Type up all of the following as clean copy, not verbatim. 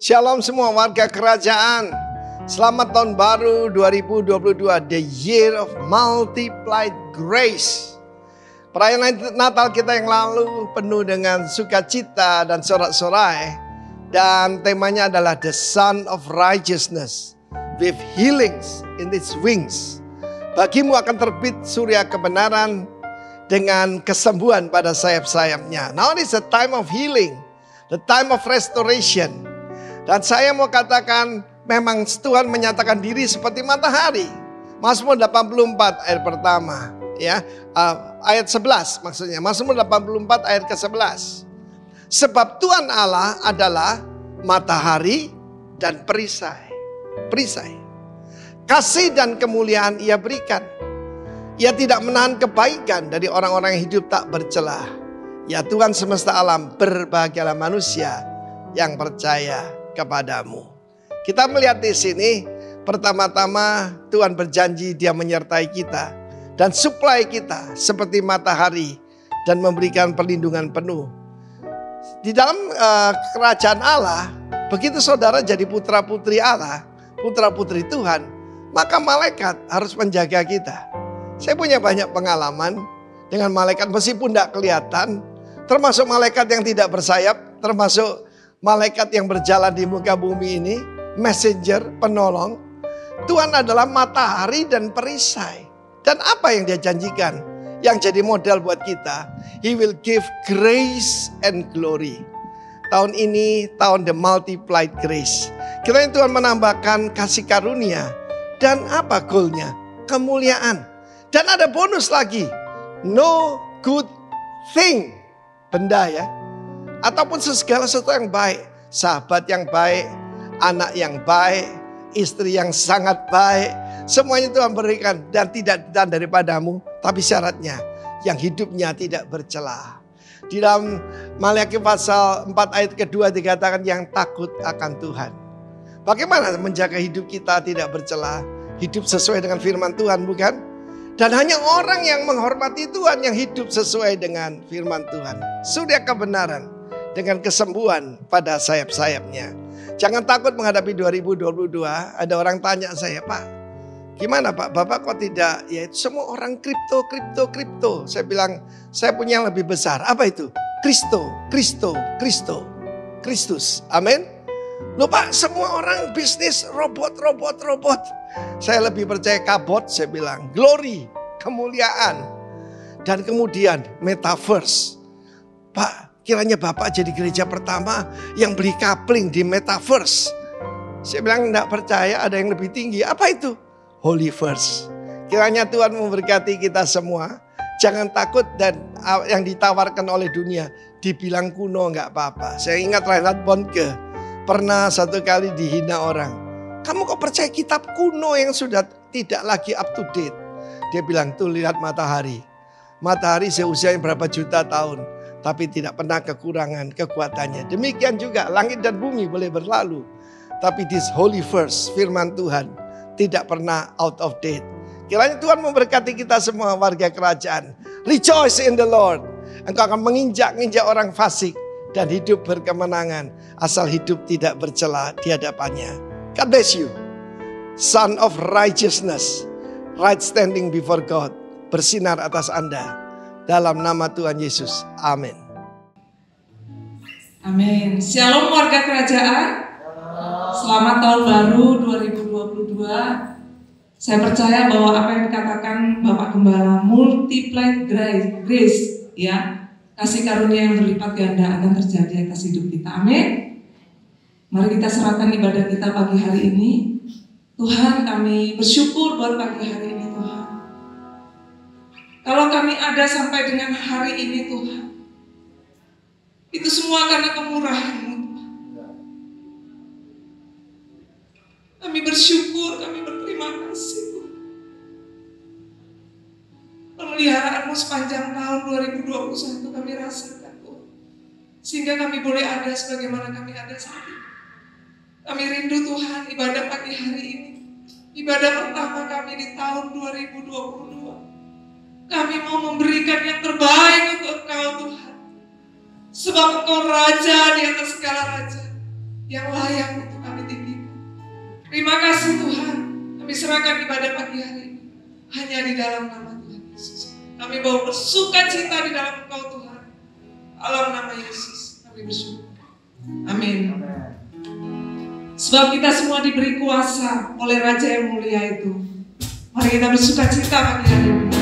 Shalom semua warga kerajaan. Selamat tahun baru 2022, the year of multiplied grace. Perayaan Natal kita yang lalu penuh dengan sukacita dan sorak-sorai. Dan temanya adalah the Son of Righteousness with healings in its wings. Bagimu akan terbit surya kebenaran dengan kesembuhan pada sayap-sayapnya. Now it is a time of healing, the time of restoration. Dan saya mau katakan memang Tuhan menyatakan diri seperti matahari. Mazmur 84 ayat pertama, ya, ayat 11 maksudnya. Mazmur 84 ayat ke-11. Sebab Tuhan Allah adalah matahari dan perisai. Perisai. Kasih dan kemuliaan Ia berikan. Ia tidak menahan kebaikan dari orang-orang yang hidup tak bercelah. Ya Tuhan semesta alam, berbahagialah manusia yang percaya kepadamu. Kita melihat di sini, pertama-tama Tuhan berjanji Dia menyertai kita dan supply kita seperti matahari dan memberikan perlindungan penuh. Di dalam kerajaan Allah, begitu saudara jadi putra-putri Allah, putra-putri Tuhan, maka malaikat harus menjaga kita. Saya punya banyak pengalaman dengan malaikat meskipun tidak kelihatan, termasuk malaikat yang tidak bersayap, termasuk malaikat yang berjalan di muka bumi ini, messenger, penolong. Tuhan adalah matahari dan perisai. Dan apa yang Dia janjikan? Yang jadi modal buat kita. He will give grace and glory. Tahun ini tahun the multiplied grace. Kiranya Tuhan menambahkan kasih karunia. Dan apa goalnya? Kemuliaan. Dan ada bonus lagi. No good thing. Benda ya. Ataupun segala sesuatu yang baik. Sahabat yang baik, anak yang baik, istri yang sangat baik. Semuanya Tuhan berikan dan tidak daripadamu. Tapi syaratnya yang hidupnya tidak bercelah. Di dalam Maliaki pasal 4 ayat kedua dikatakan yang takut akan Tuhan. Bagaimana menjaga hidup kita tidak bercelah? Hidup sesuai dengan firman Tuhan, bukan? Dan hanya orang yang menghormati Tuhan yang hidup sesuai dengan firman Tuhan. Surya kebenaran dengan kesembuhan pada sayap-sayapnya. Jangan takut menghadapi 2022. Ada orang tanya saya, Pak, gimana Pak? Bapak kok tidak? Ya itu semua orang kripto. Saya bilang, saya punya yang lebih besar. Apa itu? Kristus. Amin. Loh Pak, semua orang bisnis robot. Saya lebih percaya kabot, saya bilang. Glory, kemuliaan. Dan kemudian metaverse. Pak, kiranya Bapak jadi gereja pertama yang beli kapling di metaverse. Saya bilang enggak percaya, ada yang lebih tinggi. Apa itu? Holyverse. Kiranya Tuhan memberkati kita semua. Jangan takut dan yang ditawarkan oleh dunia. Dibilang kuno enggak apa-apa. Saya ingat Reinhard Bonnke pernah satu kali dihina orang. Kamu kok percaya kitab kuno yang sudah tidak lagi up to date? Dia bilang, tuh lihat matahari. Matahari seusianya berapa juta tahun. Tapi tidak pernah kekurangan kekuatannya. Demikian juga langit dan bumi boleh berlalu. Tapi this holy verse, firman Tuhan, tidak pernah out of date. Kiranya Tuhan memberkati kita semua warga kerajaan. Rejoice in the Lord. Engkau akan menginjak-injak orang fasik. Dan hidup berkemenangan. Asal hidup tidak bercela di hadapannya. God bless you. Son of righteousness. Right standing before God. Bersinar atas Anda. Dalam nama Tuhan Yesus. Amin. Amin. Shalom warga kerajaan. Selamat tahun baru 2022. Saya percaya bahwa apa yang dikatakan Bapak Gembala multiplied grace, ya, kasih karunia yang berlipat ganda akan terjadi atas hidup kita. Amin. Mari kita serahkan ibadah kita pagi hari ini. Tuhan, kami bersyukur buat pagi hari ini Tuhan. Kalau kami ada sampai dengan hari ini Tuhan, itu semua karena kemurahan-Mu Tuhan. Kami bersyukur, kami berterima kasih Tuhan. Pemeliharaan-Mu sepanjang tahun 2021 kami rasakan Tuhan. Sehingga kami boleh ada sebagaimana kami ada saat ini. Kami rindu Tuhan ibadah pagi hari ini. Ibadah pertama kami di tahun 2022. Kami mau memberikan yang terbaik untuk Engkau Tuhan. Sebab Engkau Raja di atas segala raja. yang layak untuk kami tinggikan. Terima kasih Tuhan, kami serahkan ibadah pagi hari ini hanya di dalam nama Tuhan Yesus. Kami bawa bersuka cita di dalam Engkau Tuhan. Dalam nama Yesus kami bersyukur. Amin. Sebab kita semua diberi kuasa oleh Raja yang mulia itu. Mari kita bersuka cita pagi hari ini.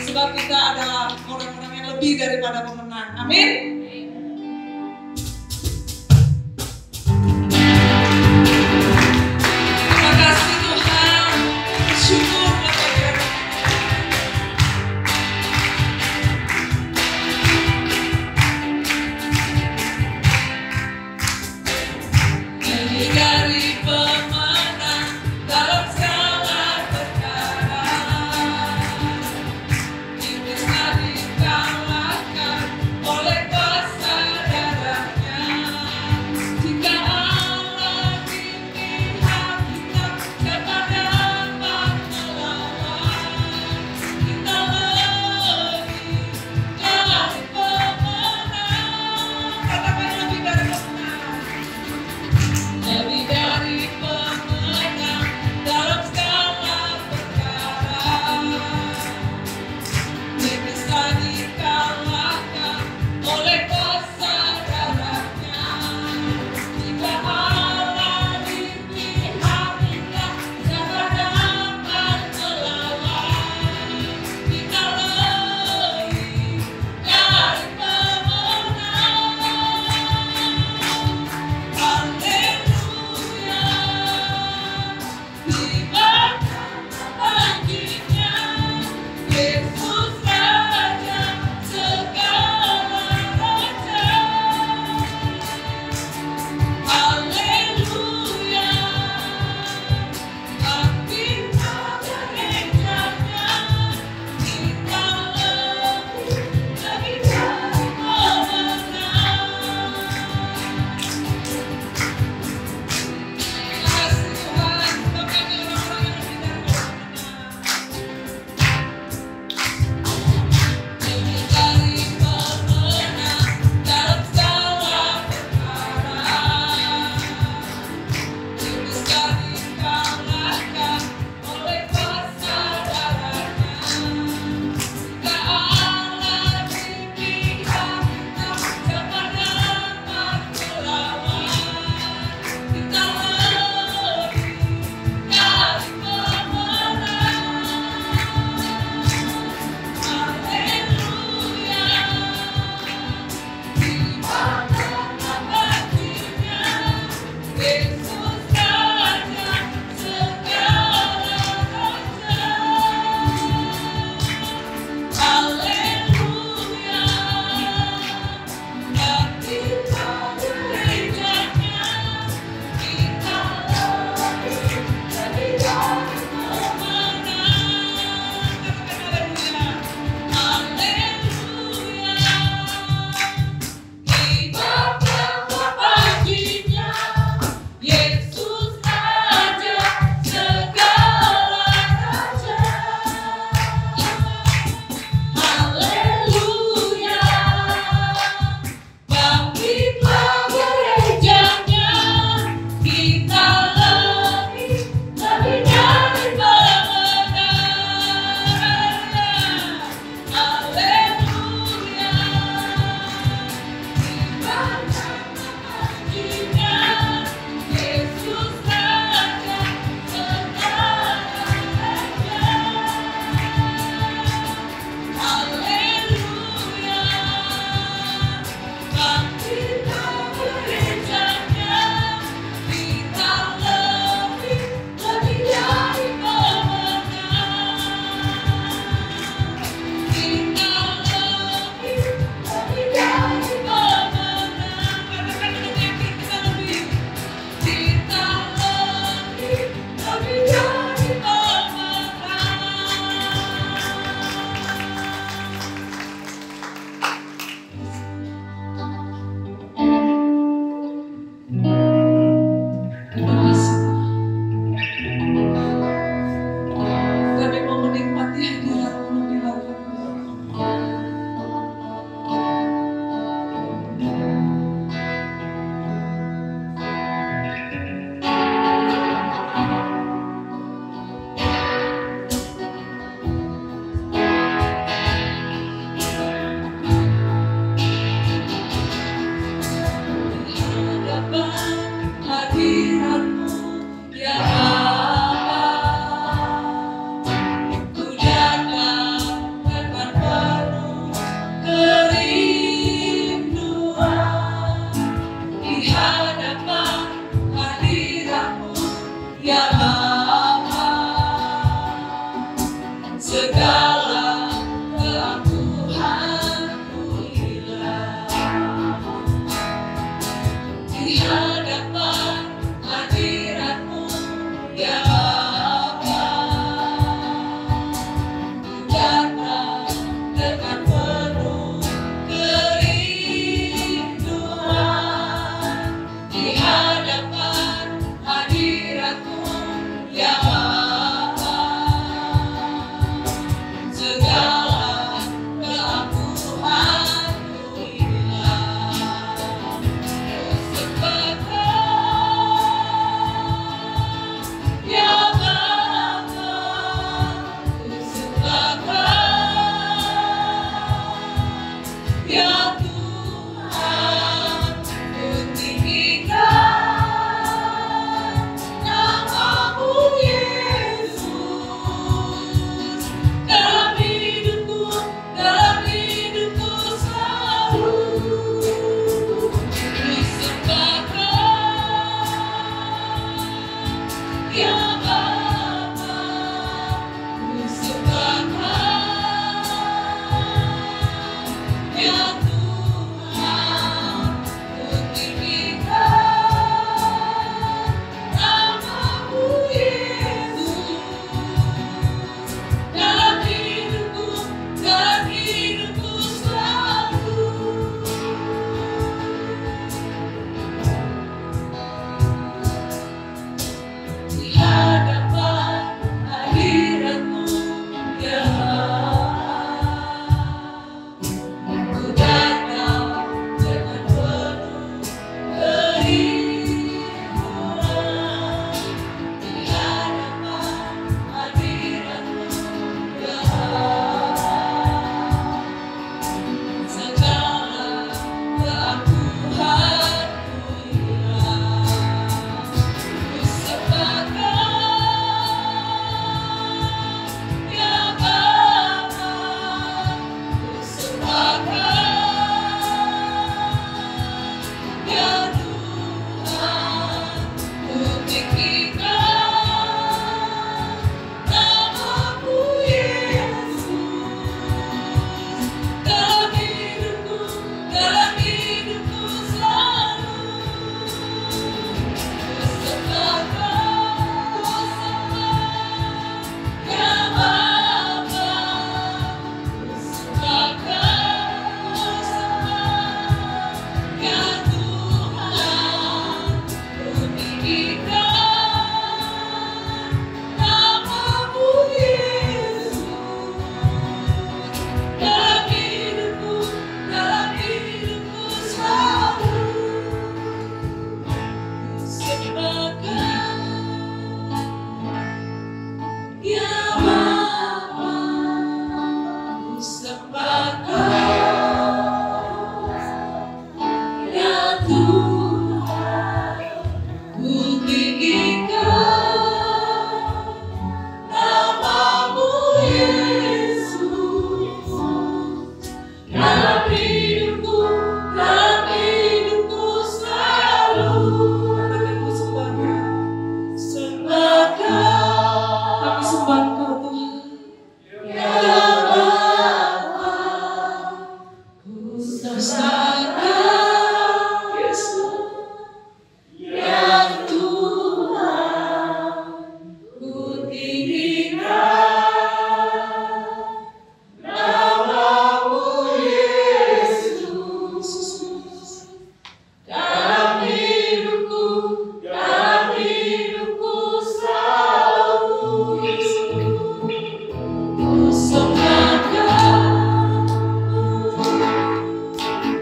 Sebab kita adalah orang-orang yang lebih daripada pemenang. Amin. Terima kasih Tuhan. Syukur kepada Dia. Dari pemenang dalam segala perkara. Oleh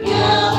Yeah.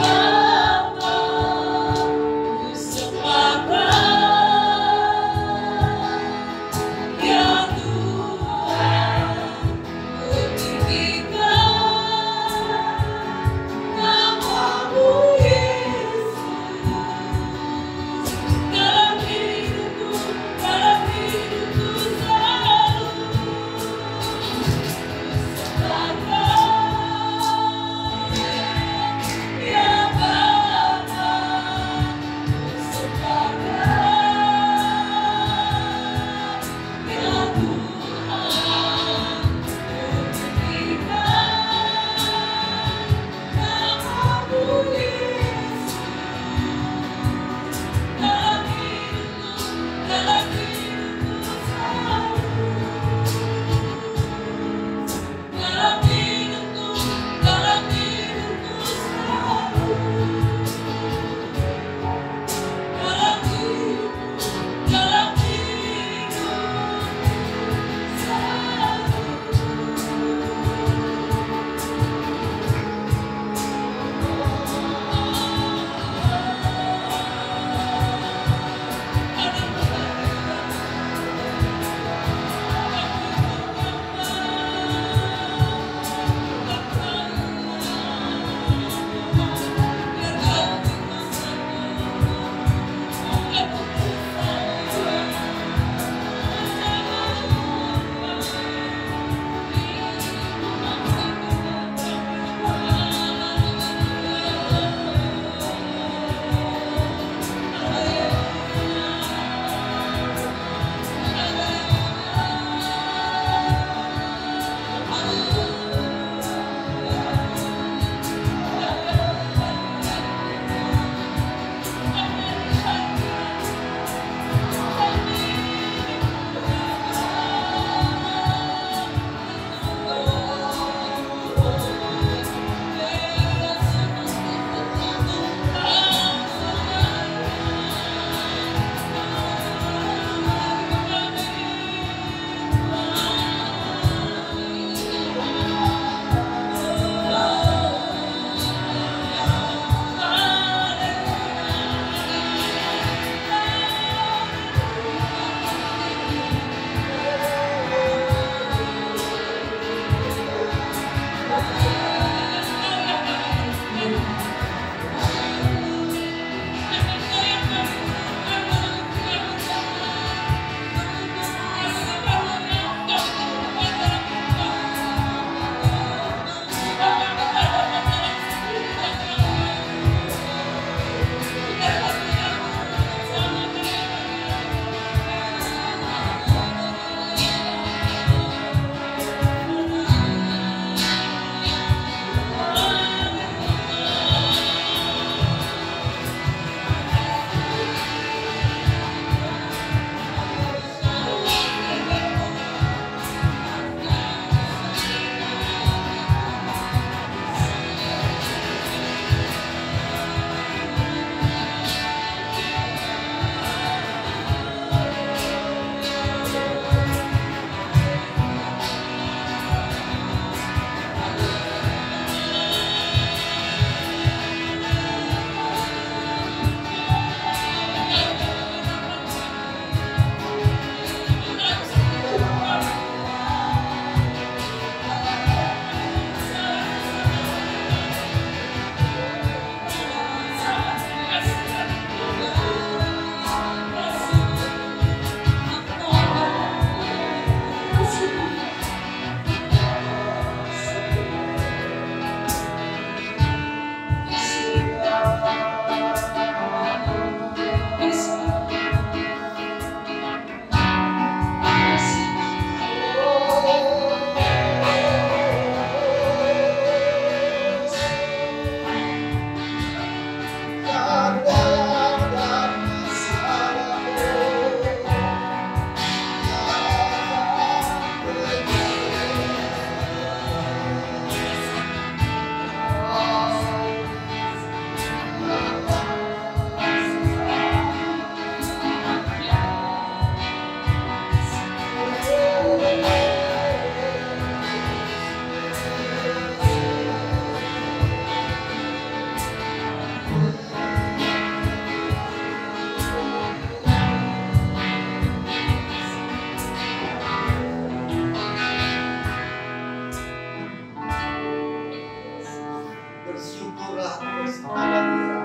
Bersyukurlah bersama dia.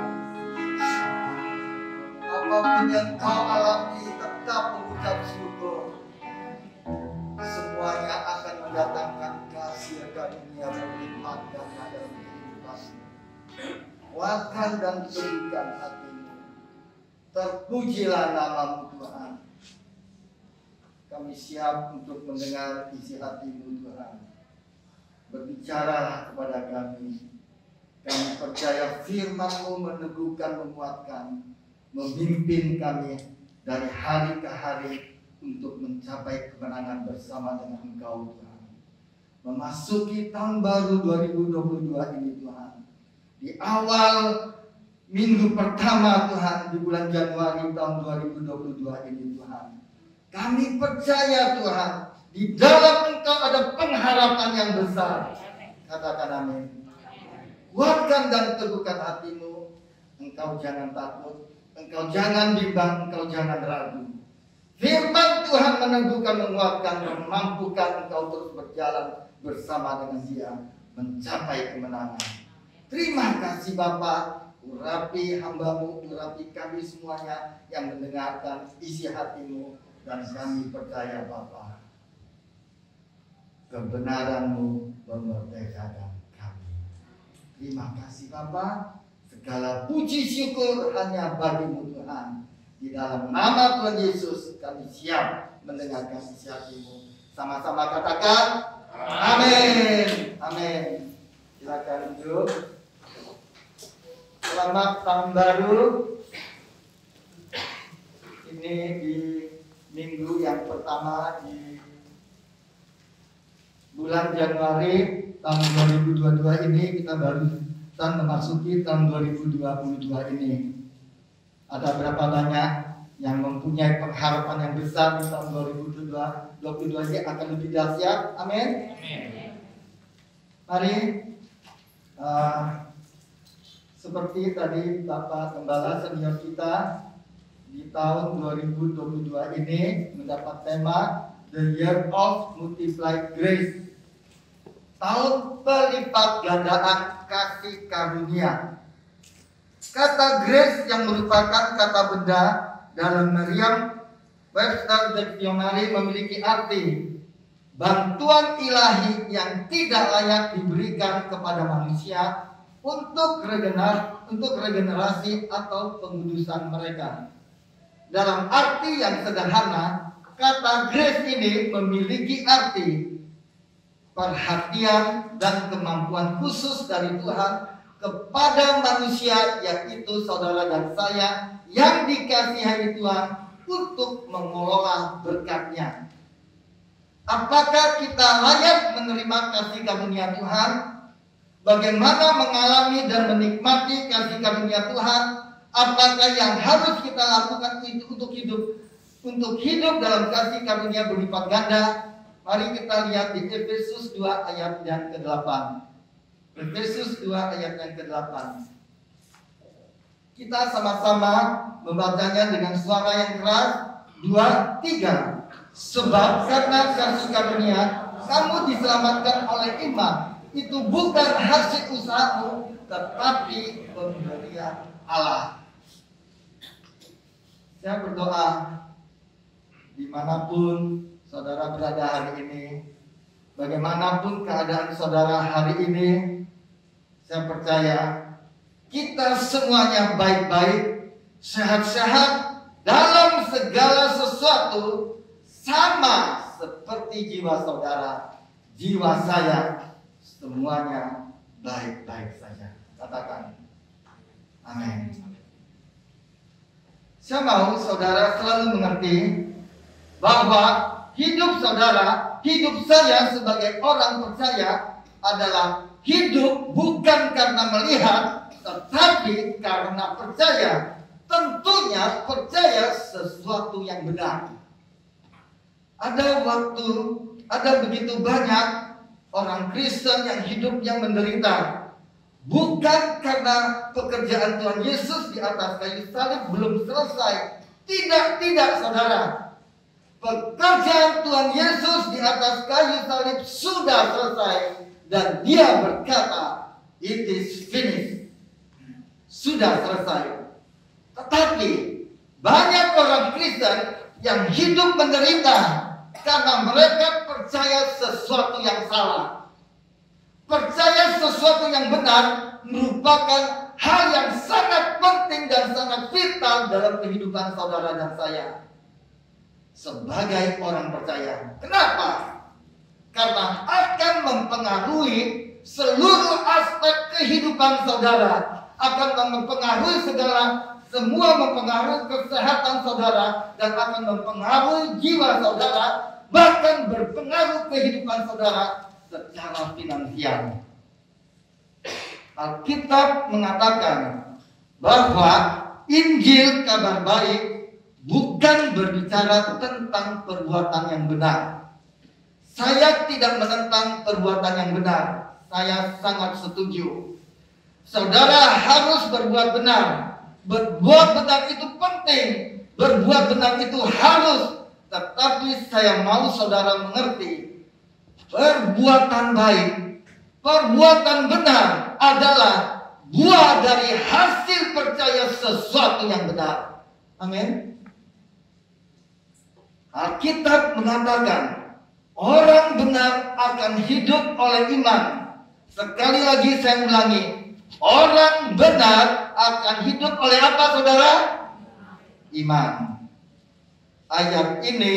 Apapun yang kau alami, tetap mengucap syukur. Semuanya akan mendatangkan kasih karunia berlipat ganda dalam kehidupanmu. Kuatkan dan teguhkan hatimu. Terpujilah namamu Tuhan. Kami siap untuk mendengar isi hatimu Tuhan. Berbicaralah kepada kami. Kami percaya firman-Mu meneguhkan, menguatkan, memimpin kami dari hari ke hari untuk mencapai kemenangan bersama dengan Engkau Tuhan. Memasuki tahun baru 2022 ini Tuhan. Di awal minggu pertama Tuhan, di bulan Januari tahun 2022 ini Tuhan. Kami percaya Tuhan, di dalam Engkau ada pengharapan yang besar. Katakan amin. Kuatkan dan teguhkan hatimu. Engkau jangan takut, engkau jangan bimbang, engkau jangan ragu. Firman Tuhan meneguhkan, menguatkan, memampukan engkau terus berjalan bersama dengan Dia mencapai kemenangan. Terima kasih Bapa. Urapi hamba-Mu, urapi kami semuanya yang mendengarkan isi hati-Mu, dan kami percaya Bapa, kebenaran-Mu memerdekakan kami. Terima kasih Bapa. Segala puji syukur hanya bagi-Mu Tuhan. Di dalam nama Tuhan Yesus kami siap mendengarkan isi hati-Mu. Sama-sama katakan amin. Amin. Silakan duduk. Selamat tahun baru. Ini di minggu yang pertama di bulan Januari tahun 2022 ini, kita baru memasuki tahun 2022 ini. Ada berapa banyak yang mempunyai pengharapan yang besar di tahun 2022 ini akan lebih dahsyat. Amin. Mari seperti tadi Bapak Gembala senior kita di tahun 2022 ini mendapat tema The Year of Multiplied Grace, tahun pelipat gandaan kasih karunia. Kata grace yang merupakan kata benda dalam Merriam-Webster Dictionary memiliki arti bantuan ilahi yang tidak layak diberikan kepada manusia untuk regenerasi atau pengudusan mereka. Dalam arti yang sederhana, kata grace ini memiliki arti perhatian dan kemampuan khusus dari Tuhan kepada manusia, yaitu saudara dan saya yang dikasihi Tuhan untuk mengelola berkat-Nya. Apakah kita layak menerima kasih karunia Tuhan? Bagaimana mengalami dan menikmati kasih karunia Tuhan? Apakah yang harus kita lakukan untuk hidup dalam kasih karunia berlipat ganda? Mari kita lihat di Efesus 2 ayat yang ke-8. Efesus 2 ayat yang ke-8. Kita sama-sama membacanya dengan suara yang keras. 2, 3. Sebab karena kasih karunia kamu diselamatkan oleh iman. Itu bukan hasil usahamu, tetapi pemberian Allah. Saya berdoa dimanapun saudara berada hari ini, bagaimanapun keadaan saudara hari ini, saya percaya kita semuanya baik-baik, sehat-sehat dalam segala sesuatu, sama seperti jiwa saudara, jiwa saya, semuanya baik-baik saja. Katakan amin. Saya mau saudara selalu mengerti bahwa hidup saudara, hidup saya sebagai orang percaya adalah hidup bukan karena melihat, tetapi karena percaya. Tentunya percaya sesuatu yang benar. Ada begitu banyak orang Kristen yang hidupnya menderita. Bukan karena pekerjaan Tuhan Yesus di atas kayu salib belum selesai. Tidak saudara. Pekerjaan Tuhan Yesus di atas kayu salib sudah selesai. Dan Dia berkata, It is finished. Sudah selesai. Tetapi banyak orang Kristen yang hidup menderita karena mereka percaya sesuatu yang salah. Percaya sesuatu yang benar merupakan hal yang sangat penting dan sangat vital dalam kehidupan saudara dan saya sebagai orang percaya. Kenapa? Karena akan mempengaruhi seluruh aspek kehidupan saudara, akan mempengaruhi semua mempengaruhi kesehatan saudara, dan akan mempengaruhi jiwa saudara, bahkan berpengaruh kehidupan saudara secara finansial. Alkitab mengatakan bahwa Injil kabar baik bukan berbicara tentang perbuatan yang benar. Saya tidak menentang perbuatan yang benar. Saya sangat setuju. Saudara harus berbuat benar. Berbuat benar itu penting. Berbuat benar itu harus. Tetapi saya mau saudara mengerti, perbuatan baik, perbuatan benar adalah buah dari hasil percaya sesuatu yang benar. Amin. Alkitab mengatakan orang benar akan hidup oleh iman. Sekali lagi saya ulangi, orang benar akan hidup oleh apa, saudara? Iman. Ayat ini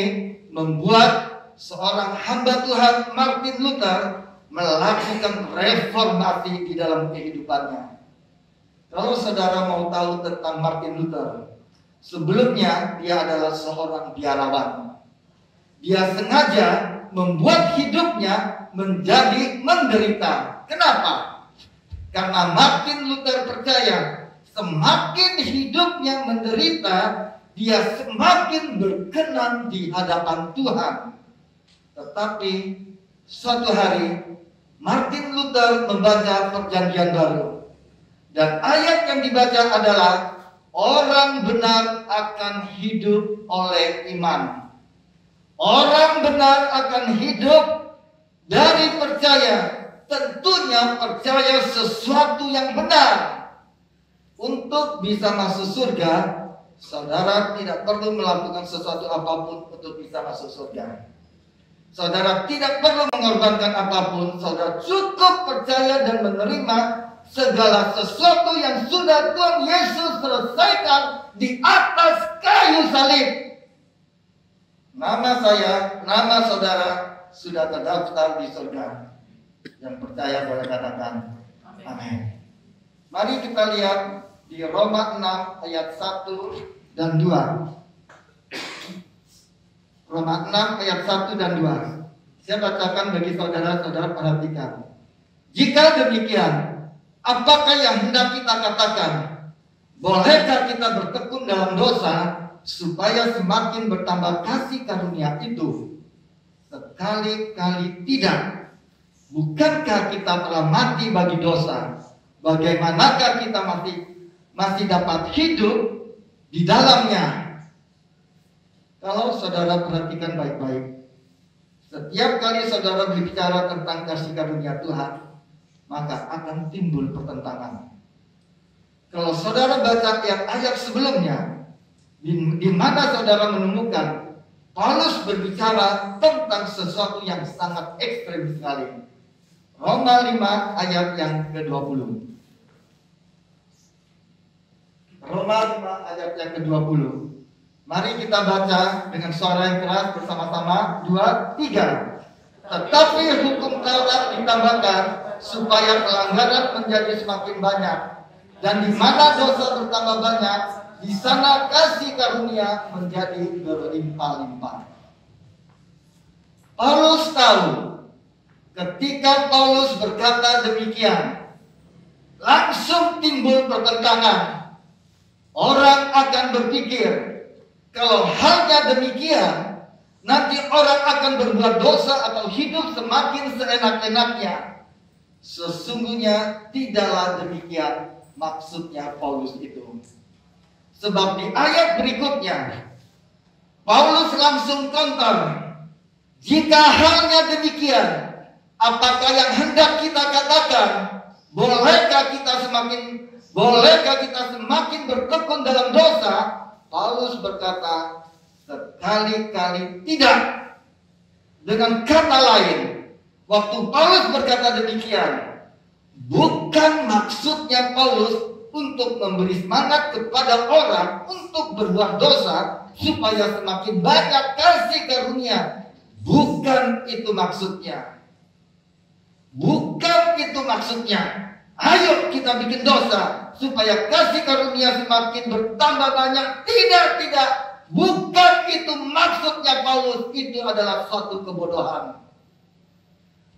membuat seorang hamba Tuhan Martin Luther melakukan reformasi di dalam kehidupannya. Kalau saudara mau tahu tentang Martin Luther, sebelumnya dia adalah seorang biarawan. Dia sengaja membuat hidupnya menjadi menderita. Kenapa? Karena Martin Luther percaya semakin hidupnya menderita, dia semakin berkenan di hadapan Tuhan. Tetapi suatu hari Martin Luther membaca Perjanjian Baru, dan ayat yang dibaca adalah orang benar akan hidup oleh iman. Orang benar akan hidup dari percaya. Tentunya percaya sesuatu yang benar. Untuk bisa masuk surga, saudara tidak perlu melakukan sesuatu apapun untuk bisa masuk surga. Saudara tidak perlu mengorbankan apapun. Saudara cukup percaya dan menerima segala sesuatu yang sudah Tuhan Yesus selesaikan di atas kayu salib. Nama saya, nama saudara sudah terdaftar di surga. Yang percaya boleh katakan amin. Mari kita lihat di Roma 6 ayat 1 dan 2. Roma 6 ayat 1 dan 2. Saya bacakan bagi saudara-saudara, perhatikan. Jika demikian, apakah yang hendak kita katakan? Bolehkah kita bertekun dalam dosa supaya semakin bertambah kasih karunia itu? Sekali-kali tidak. Bukankah kita telah mati bagi dosa? Bagaimanakah kita masih dapat hidup di dalamnya? Kalau saudara perhatikan baik-baik, setiap kali saudara berbicara tentang kasih karunia Tuhan, maka akan timbul pertentangan. Kalau saudara baca ayat-ayat sebelumnya, di mana saudara menemukan Paulus berbicara tentang sesuatu yang sangat ekstrem sekali. Roma 5 ayat yang ke-20. Roma 5 ayat yang ke-20. Mari kita baca dengan suara yang keras bersama-sama. 2, 3. Tetapi hukum Taurat ditambahkan supaya pelanggaran menjadi semakin banyak. Dan di mana dosa bertambah banyak, di sana kasih karunia menjadi berlimpah-limpah. Paulus tahu, ketika Paulus berkata demikian, langsung timbul pertentangan. Orang akan berpikir, kalau halnya demikian, nanti orang akan berbuat dosa atau hidup semakin seenak-enaknya. Sesungguhnya tidaklah demikian maksudnya Paulus itu. Sebab di ayat berikutnya, Paulus langsung counter. Jika halnya demikian, apakah yang hendak kita katakan? Bolehkah kita semakin bertekun dalam dosa? Paulus berkata, sekali-kali tidak. Dengan kata lain, waktu Paulus berkata demikian, bukan maksudnya Paulus untuk memberi semangat kepada orang untuk berbuat dosa supaya semakin banyak kasih karunia. Bukan itu maksudnya. Bukan itu maksudnya. Ayo kita bikin dosa supaya kasih karunia semakin bertambah banyak. Tidak. Bukan itu maksudnya Paulus. Itu adalah suatu kebodohan.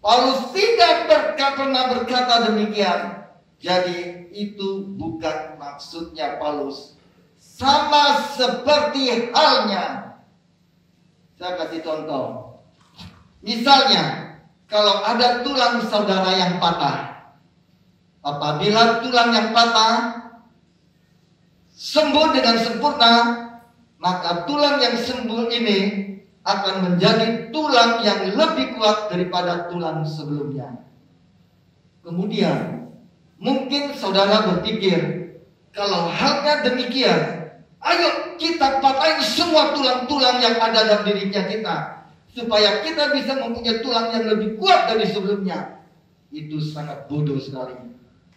Paulus tidak pernah berkata demikian. Jadi itu bukan maksudnya Paulus. Sama seperti halnya, saya kasih contoh. Misalnya, kalau ada tulang saudara yang patah, apabila tulang yang patah sembuh dengan sempurna, maka tulang yang sembuh ini akan menjadi tulang yang lebih kuat daripada tulang sebelumnya. Kemudian, mungkin saudara berpikir, kalau halnya demikian, ayo kita patahin semua tulang-tulang yang ada dalam dirinya kita, supaya kita bisa mempunyai tulang yang lebih kuat dari sebelumnya. Itu sangat bodoh sekali.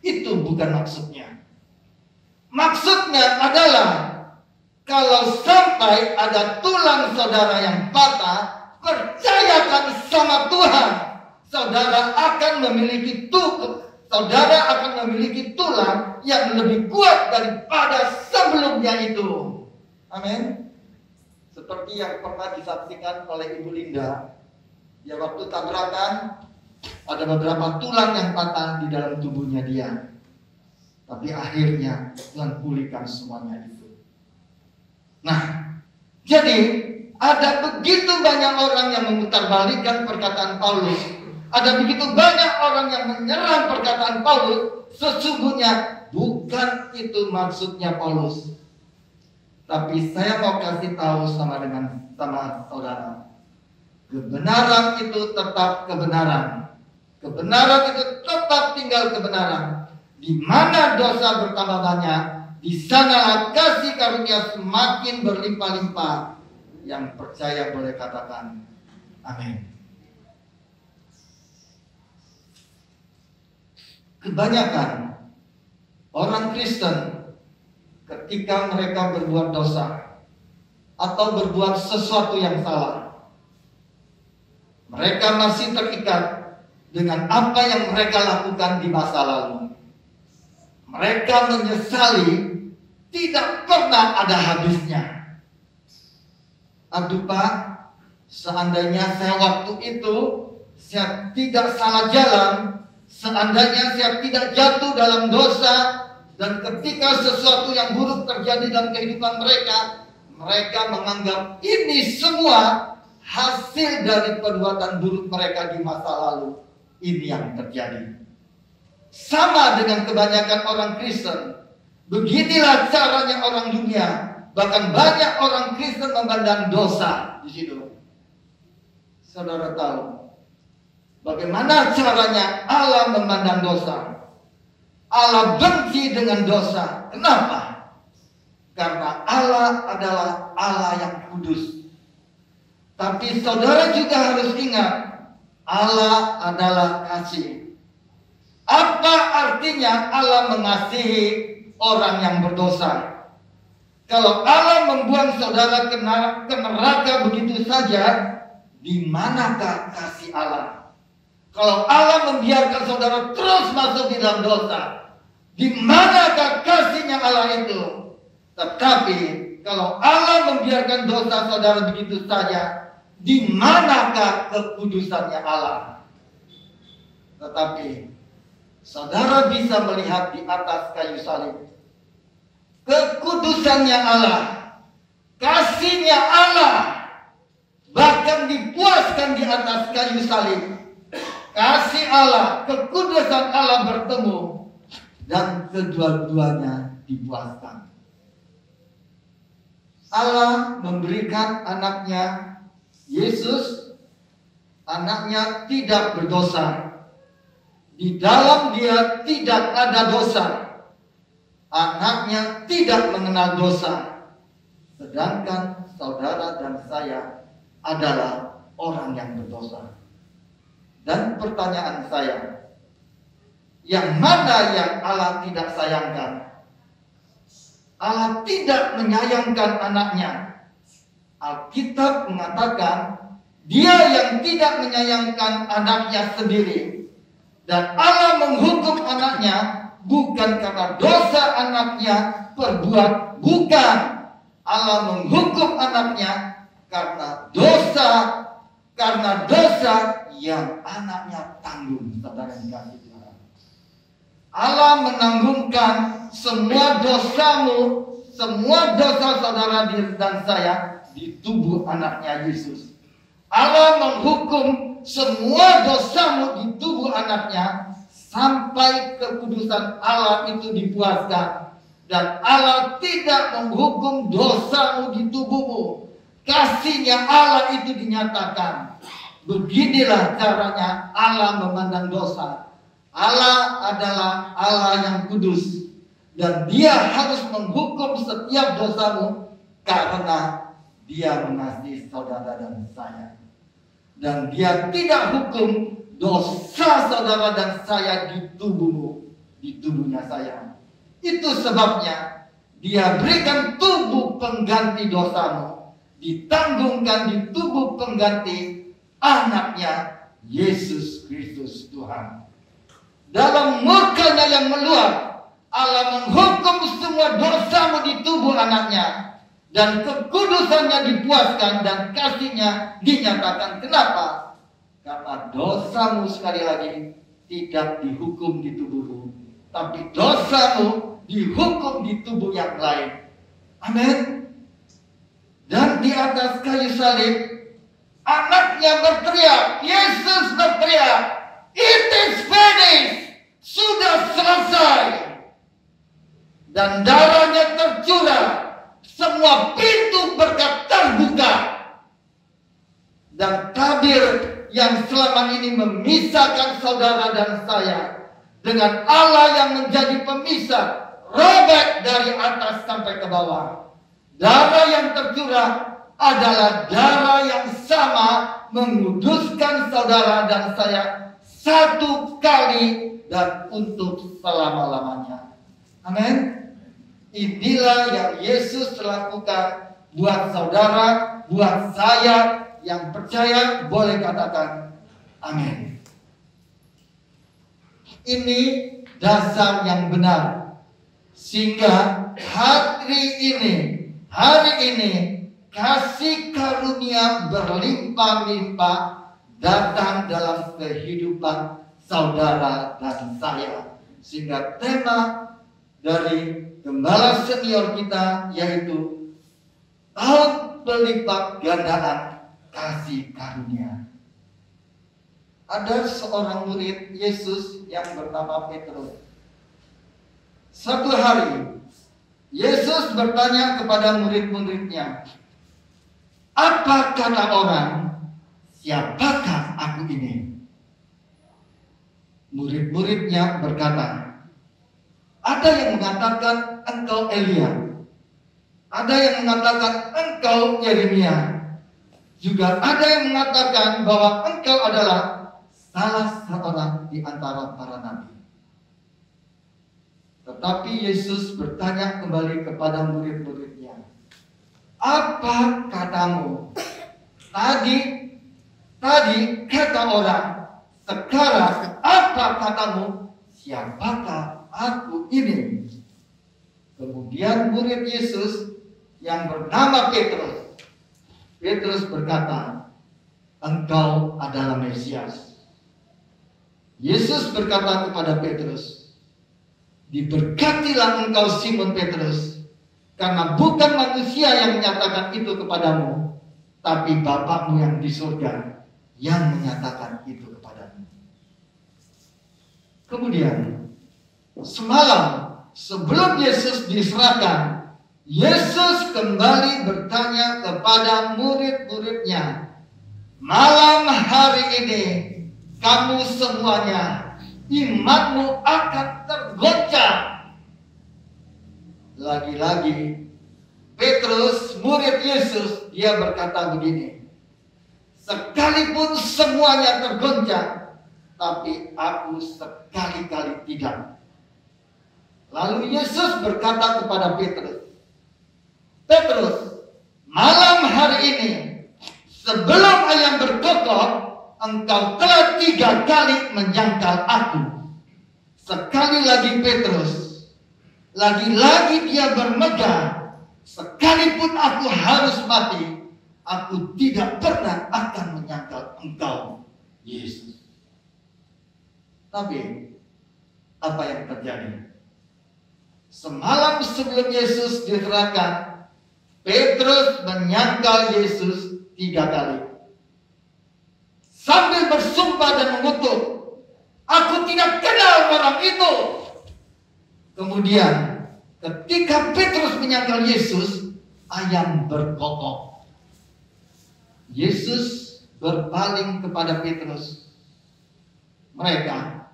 Itu bukan maksudnya. Maksudnya adalah, kalau sampai ada tulang saudara yang patah, percayakan sama Tuhan, saudara akan memiliki tulang yang lebih kuat daripada sebelumnya itu. Amin. Seperti yang pernah disaksikan oleh Ibu Linda, ya, waktu tabrakan ada beberapa tulang yang patah di dalam tubuhnya dia, tapi akhirnya Tuhan pulihkan semuanya itu. Nah, jadi ada begitu banyak orang yang memutarbalikkan perkataan Paulus. Ada begitu banyak orang yang menyerang perkataan Paulus. Sesungguhnya bukan itu maksudnya Paulus. Tapi saya mau kasih tahu sama saudara. Kebenaran itu tetap kebenaran. Kebenaran itu tetap tinggal kebenaran. Di mana dosa bertambah banyak, di sanalah kasih karunia semakin berlimpah-limpah. Yang percaya boleh katakan amin. Kebanyakan orang Kristen ketika mereka berbuat dosa atau berbuat sesuatu yang salah, mereka masih terikat dengan apa yang mereka lakukan di masa lalu. Mereka menyesali tidak pernah ada habisnya. Aduh Pak, seandainya saya waktu itu saya tidak salah jalan, seandainya saya tidak jatuh dalam dosa, dan ketika sesuatu yang buruk terjadi dalam kehidupan mereka, mereka menganggap ini semua hasil dari perbuatan buruk mereka di masa lalu. Ini yang terjadi. Sama dengan kebanyakan orang Kristen. Beginilah caranya orang dunia. Bahkan banyak orang Kristen memandang dosa di situ. Saudara tahu bagaimana caranya Allah memandang dosa? Allah benci dengan dosa. Kenapa? Karena Allah adalah Allah yang kudus. Tapi saudara juga harus ingat, Allah adalah kasih. Apa artinya Allah mengasihi orang yang berdosa? Kalau Allah membuang saudara ke neraka begitu saja, di manakah kasih Allah? Kalau Allah membiarkan saudara terus masuk di dalam dosa, di manakah kasihnya Allah itu? Tetapi kalau Allah membiarkan dosa saudara begitu saja, di manakah kekudusannya Allah? Tetapi saudara bisa melihat di atas kayu salib kekudusannya Allah, kasihnya Allah, bahkan dipuaskan di atas kayu salib. Kasih Allah, kekudusan Allah bertemu, dan kedua-duanya dipuaskan. Allah memberikan anaknya Yesus, anaknya tidak berdosa. Di dalam dia tidak ada dosa. Anaknya tidak mengenal dosa. Sedangkan saudara dan saya adalah orang yang berdosa. Dan pertanyaan saya, yang mana yang Allah tidak sayangkan? Allah tidak menyayangkan anaknya. Alkitab mengatakan dia yang tidak menyayangkan anaknya sendiri. Dan Allah menghukum anaknya bukan karena dosa anaknya perbuat. Bukan. Allah menghukum anaknya karena dosa yang anaknya tanggung. Saudara yang kasih Tuhan, Allah menanggungkan semua dosamu, semua dosa saudara dan saya di tubuh anaknya Yesus. Allah menghukum semua dosamu di tubuh anaknya sampai kekudusan Allah itu dipuaskan. Dan Allah tidak menghukum dosamu di tubuhmu. Kasihnya Allah itu dinyatakan. Beginilah caranya Allah memandang dosa. Allah adalah Allah yang kudus. Dan dia harus menghukum setiap dosamu karena dia mengasihi saudara dan saya. Dan dia tidak hukum dosa saudara dan saya di tubuhmu, di tubuhnya saya. Itu sebabnya dia berikan tubuh pengganti dosamu, ditanggungkan di tubuh pengganti anaknya Yesus Kristus Tuhan. Dalam murkanya yang meluap, Allah menghukum semua dosamu di tubuh anaknya. Dan kekudusannya dipuaskan dan kasihnya dinyatakan. Kenapa? Karena dosamu sekali lagi tidak dihukum di tubuhmu, tapi dosamu dihukum di tubuh yang lain. Amin. Dan di atas kayu salib, anaknya berteriak, Yesus berteriak, "It is finished," sudah selesai. Dan darahnya tercurah. Semua pintu berkat terbuka. Dan tabir yang selama ini memisahkan saudara dan saya dengan Allah yang menjadi pemisah robek dari atas sampai ke bawah. Darah yang tercurah adalah darah yang sama menguduskan saudara dan saya satu kali dan untuk selama-lamanya. Amin. Inilah yang Yesus lakukan buat saudara, buat saya yang percaya boleh katakan amin. Ini dasar yang benar. Sehingga hari ini kasih karunia berlimpah-limpah datang dalam kehidupan saudara dan saya. Sehingga tema dari gembala senior kita yaitu tahun berlipat gandaan kasih karunia. Ada seorang murid Yesus yang bernama Petrus. Satu hari Yesus bertanya kepada murid-muridnya, "Apa kata orang, siapakah aku ini?" Murid-muridnya berkata, ada yang mengatakan engkau Elia. Ada yang mengatakan engkau Yeremia. Juga ada yang mengatakan bahwa engkau adalah salah seorang di antara para nabi. Tetapi Yesus bertanya kembali kepada murid-muridnya, "Apa katamu? Tadi kata orang. Sekarang apa katamu? Siapakah aku ini?" Kemudian murid Yesus yang bernama Petrus berkata, "Engkau adalah Mesias." Yesus berkata kepada Petrus, "Diberkatilah engkau Simon Petrus, karena bukan manusia yang menyatakan itu kepadamu, tapi Bapakmu yang di surga yang menyatakan itu kepadamu." Kemudian semalam sebelum Yesus diserahkan, Yesus kembali bertanya kepada murid-muridnya, "Malam hari ini kamu semuanya imanmu akan tergoncang. Lagi-lagi Petrus, murid Yesus, dia berkata begini, sekalipun semuanya tergoncang, tapi aku sekali-kali tidak. Lalu Yesus berkata kepada Petrus, Petrus, malam hari ini, sebelum ayam berkokok, engkau telah 3 kali menyangkal aku. Sekali lagi Petrus, lagi-lagi dia bermegang, sekalipun aku harus mati, aku tidak pernah akan menyangkal engkau, Yesus. Tapi, apa yang terjadi? Semalam sebelum Yesus diserahkan, Petrus menyangkal Yesus 3 kali. Sambil bersumpah dan mengutuk, aku tidak kenal orang itu. Kemudian, ketika Petrus menyangkal Yesus, ayam berkokok. Yesus berpaling kepada Petrus. Mereka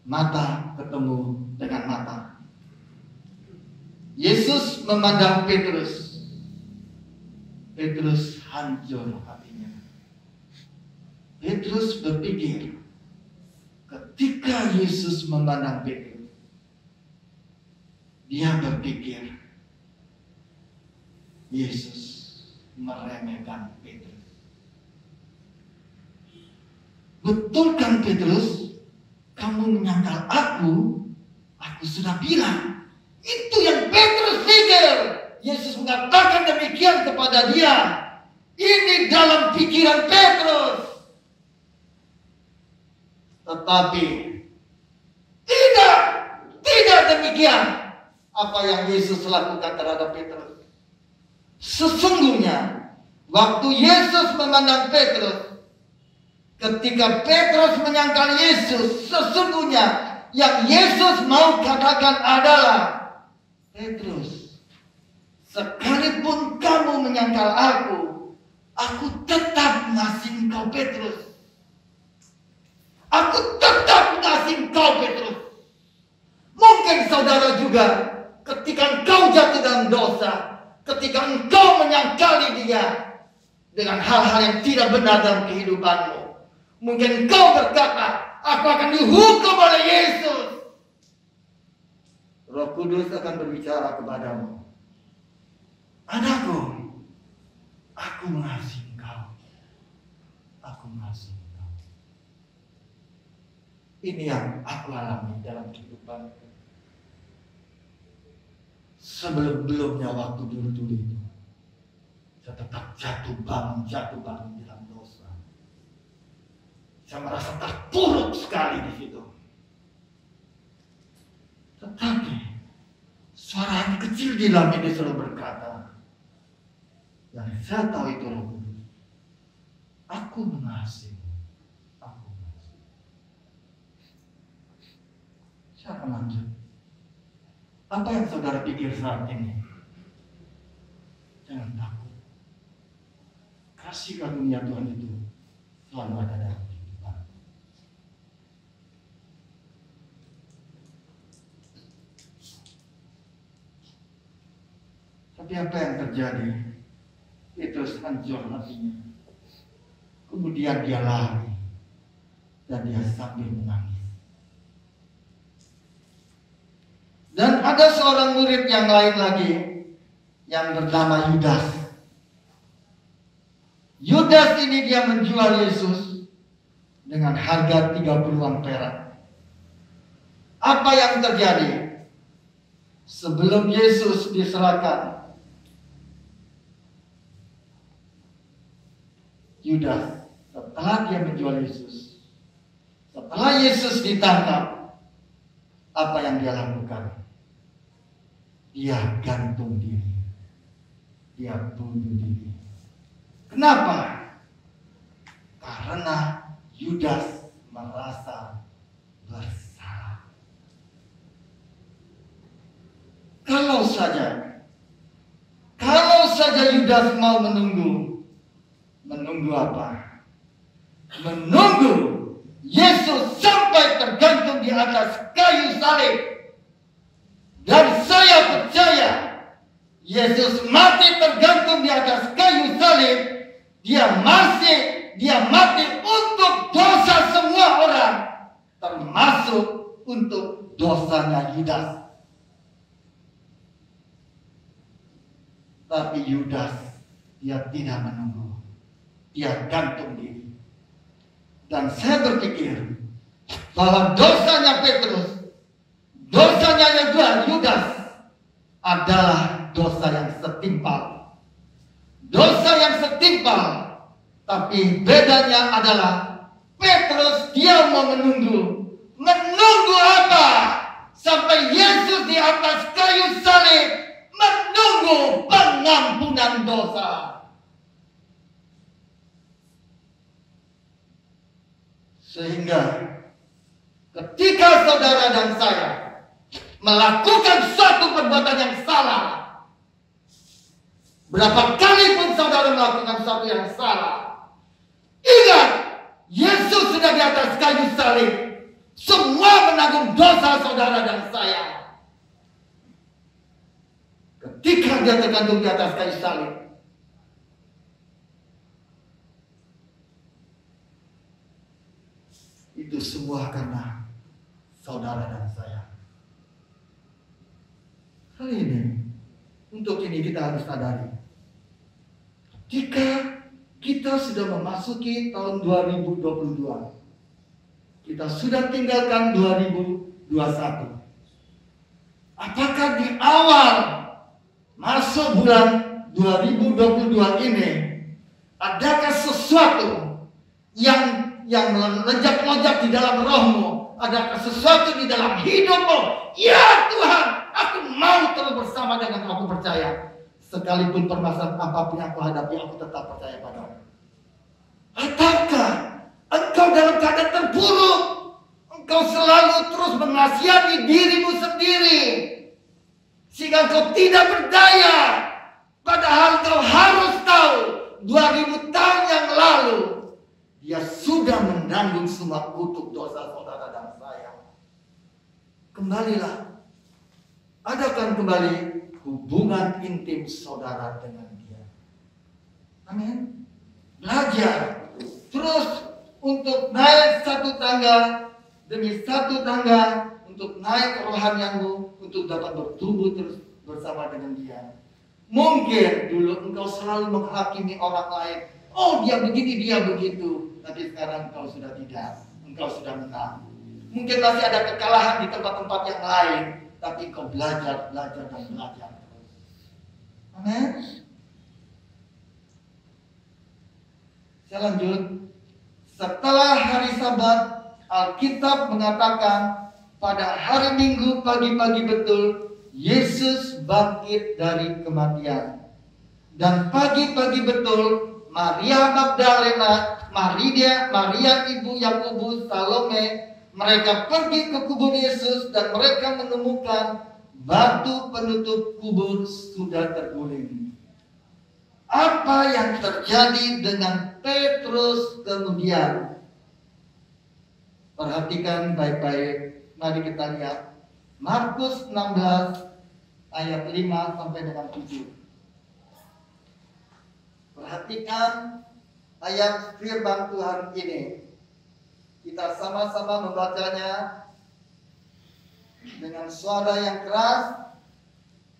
mata ketemu dengan mata. Yesus memandang Petrus. Petrus hancur hatinya. Petrus berpikir, ketika Yesus memandang Petrus, dia berpikir, Yesus meremehkan Petrus. Betul kan Petrus? Kamu menyangkal aku sudah bilang. Itu yang Petrus pikir. Yesus mengatakan demikian kepada dia. Ini dalam pikiran Petrus. Tetapi tidak demikian apa yang Yesus lakukan terhadap Petrus. Sesungguhnya waktu Yesus memandang Petrus, ketika Petrus menyangkal Yesus, sesungguhnya yang Yesus mau katakan adalah, Petrus, sekalipun kamu menyangkal aku tetap mengasihi engkau Petrus. Aku tetap mengasihi engkau Petrus. Mungkin saudara juga, ketika engkau jatuh dalam dosa, ketika engkau menyangkali dia dengan hal-hal yang tidak benar dalam kehidupanmu, mungkin engkau berkata, aku akan dihukum oleh Yesus. Roh Kudus akan berbicara kepadamu, anakku, aku mengasihi engkau. Aku mengasihi engkau. Ini yang aku alami dalam kehidupanku. Sebelum-belumnya waktu dulu-dulu itu, saya tetap jatuh bangun dalam dosa. Saya merasa terpuruk sekali di situ. Tetapi suara yang kecil di dalam ini selalu berkata, yang saya tahu itu Roh Kudus. Aku mengasihi. Aku mengasihi. Saya akan lanjut. Apa yang saudara pikir saat ini? Jangan takut. Kasih karunia Tuhan itu selalu ada dalam kehidupan. Tapi apa yang terjadi? Petrus hancur hatinya. Kemudian dia lari dan dia sambil menangis. Dan ada seorang murid yang lain lagi yang bernama Yudas. Yudas ini dia menjual Yesus dengan harga 30-an perak. Apa yang terjadi? Sebelum Yesus diserahkan, Yudas, setelah dia menjual Yesus, setelah Yesus ditangkap, apa yang dia lakukan? Dia gantung diri. Dia bunuh diri. Kenapa? Karena Yudas merasa bersalah. Kalau saja Yudas mau menunggu apa? Menunggu Yesus sampai tergantung di atas kayu salib. Dan saya percaya Yesus mati tergantung di atas kayu salib. Dia mati untuk dosa semua orang, termasuk untuk dosanya Yudas. Tapi Yudas, dia tidak menunggu. Dia gantung diri. Dan saya berpikir bahwa dosanya Petrus, dosanya Yudas adalah dosa yang setimpal. Dosa yang setimpal. Tapi bedanya adalah Petrus dia mau menunggu. Menunggu apa? Sampai Yesus di atas kayu salib menunggu pengampunan dosa. Sehingga ketika saudara dan saya melakukan suatu perbuatan yang salah, berapa kali pun saudara melakukan sesuatu yang salah, ingat, Yesus sudah di atas kayu salib. Semua menanggung dosa saudara dan saya. Ketika dia tergantung di atas kayu salib, itu semua karena saudara dan saya. Hal ini, untuk ini kita harus sadari. Jika kita sudah memasuki tahun 2022, kita sudah tinggalkan 2021. Apakah di awal masuk bulan 2022 ini, adakah sesuatu yang melonjak-lonjak di dalam rohmu? Adakah sesuatu di dalam hidupmu? Ya Tuhan, aku mau terus bersama dengan aku percaya. Sekalipun permasalahan apapun yang aku hadapi, aku tetap percaya padamu. Ataukah engkau dalam keadaan terpuruk? Engkau selalu terus mengasihani dirimu sendiri, sehingga engkau tidak berdaya. Padahal engkau harus tahu, 2000 tahun yang lalu, dia sudah menanggung semua kutuk dosa saudara dan saya. Kembalilah. Adakan kembali hubungan intim saudara dengan dia. Amin. Belajar terus untuk naik satu tangga demi satu tangga, untuk naik kerohanianmu, untuk dapat bertumbuh terus bersama dengan dia. Mungkin dulu engkau selalu menghakimi orang lain. Oh, dia begini, dia begitu. Tapi sekarang engkau sudah tidak. Engkau sudah menang. Mungkin masih ada kekalahan di tempat-tempat yang lain, tapi engkau belajar dan belajar. Amin. Saya lanjut. Setelah hari Sabat, Alkitab mengatakan pada hari Minggu pagi-pagi betul Yesus bangkit dari kematian. Dan pagi-pagi betul Maria Magdalena, Maria ibu Yakobus, Salome, mereka pergi ke kubur Yesus dan mereka menemukan batu penutup kubur sudah terguling. Apa yang terjadi dengan Petrus kemudian? Perhatikan baik-baik. Mari kita lihat Markus 16 ayat 5 sampai dengan 7. Perhatikan ayat firman Tuhan ini. Kita sama-sama membacanya dengan suara yang keras.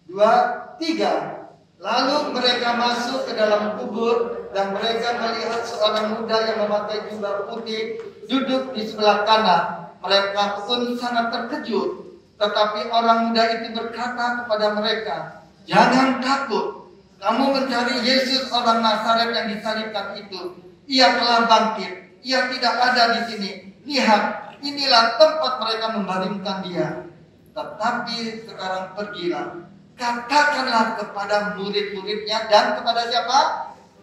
2, 3. Lalu mereka masuk ke dalam kubur dan mereka melihat seorang muda yang memakai jubah putih duduk di sebelah kanan. Mereka pun sangat terkejut. Tetapi orang muda itu berkata kepada mereka, "Jangan takut. Kamu mencari Yesus orang Nazaret yang disalibkan itu. Ia telah bangkit. Ia tidak ada di sini. Lihat, inilah tempat mereka membaringkan dia. Tetapi sekarang pergilah. Katakanlah kepada murid-muridnya," dan kepada siapa?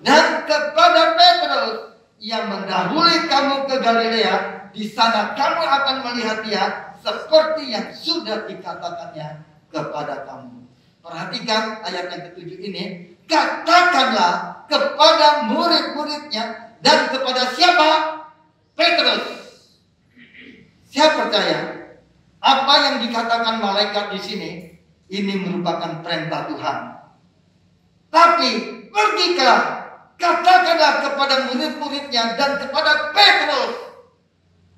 Dan kepada Petrus, "Ia mendahului kamu ke Galilea. Di sana kamu akan melihat dia seperti yang sudah dikatakannya kepada kamu." Perhatikan ayat yang ke-7 ini. Katakanlah kepada murid-muridnya dan kepada siapa? Petrus. Saya percaya Apa yang dikatakan malaikat di sini, ini merupakan perintah Tuhan. Tapi pergilah, katakanlah kepada murid-muridnya dan kepada Petrus.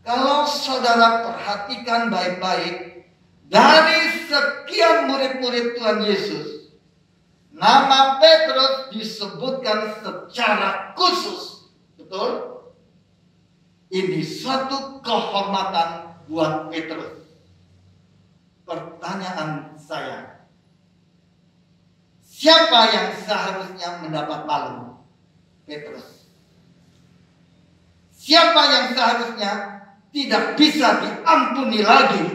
Kalau saudara perhatikan baik-baik, dari sekian murid-murid Tuhan Yesus, nama Petrus disebutkan secara khusus. Betul? Ini suatu kehormatan buat Petrus. Pertanyaan saya, siapa yang seharusnya mendapat malu? Petrus. Siapa yang seharusnya tidak bisa diampuni lagi?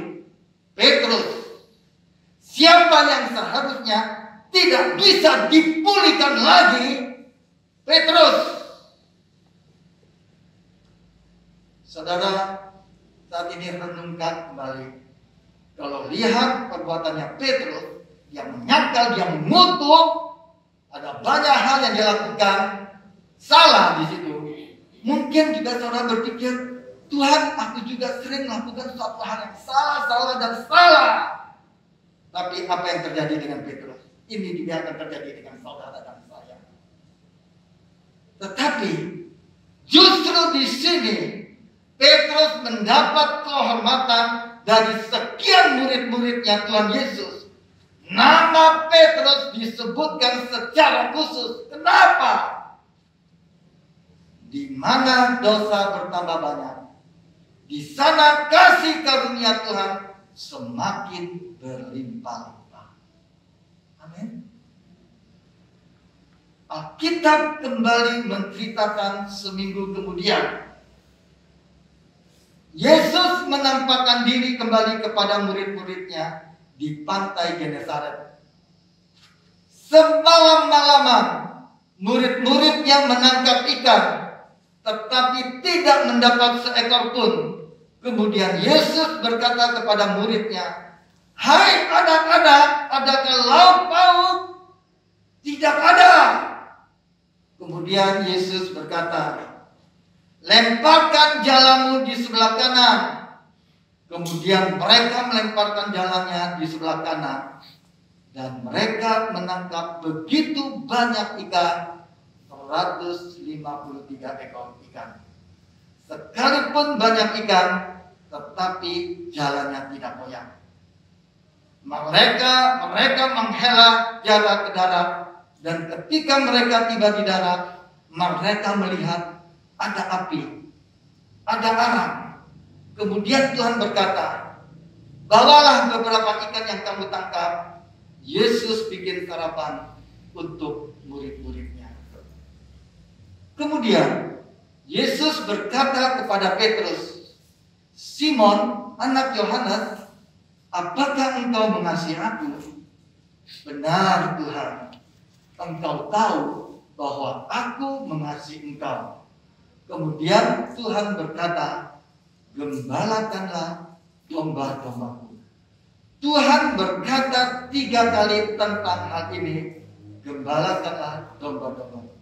Petrus. Siapa yang seharusnya tidak bisa dipulihkan lagi? Petrus. Saudara, saat ini renungkan kembali. Kalau lihat perbuatannya Petrus, dia menyangkal, dia mengutuk, ada banyak hal yang dia lakukan salah di situ. Mungkin juga saudara berpikir, Tuhan, aku juga sering melakukan suatu hal yang salah dan salah. Tapi apa yang terjadi dengan Petrus? Ini juga akan terjadi dengan saudara dan saya. Tetapi justru di sini Petrus mendapat kehormatan dari sekian murid-muridnya Tuhan Yesus. Nama Petrus disebutkan secara khusus. Kenapa? Di mana dosa bertambah banyak, di sana kasih karunia Tuhan semakin berlimpah-limpah. Amin. Alkitab kembali menceritakan seminggu kemudian, Yesus menampakkan diri kembali kepada murid-muridnya di pantai Genesaret. Semalam-malaman murid-muridnya menangkap ikan, tetapi tidak mendapat seekor pun. Kemudian Yesus berkata kepada muridnya, "Hai anak-anak, adakah lauk pauk?" Tidak ada. Kemudian Yesus berkata, "Lemparkan jalamu di sebelah kanan." Kemudian mereka melemparkan jalannya di sebelah kanan. Dan mereka menangkap begitu banyak ikan, 153 ekor ikan. Sekalipun banyak ikan, tetapi jalannya tidak goyang. Mereka menghela jarak ke darat, dan ketika mereka tiba di darat, mereka melihat ada api, ada arang. Kemudian Tuhan berkata, "Bawalah beberapa ikan yang kamu tangkap." Yesus bikin sarapan untuk murid-muridnya. Kemudian Yesus berkata kepada Petrus, "Simon, anak Yohanes, apakah engkau mengasihi aku?" "Benar Tuhan, engkau tahu bahwa aku mengasihi engkau." Kemudian Tuhan berkata, "Gembalakanlah domba-dombaku." Tuhan berkata 3 kali tentang hal ini. Gembalakanlah domba-dombaku.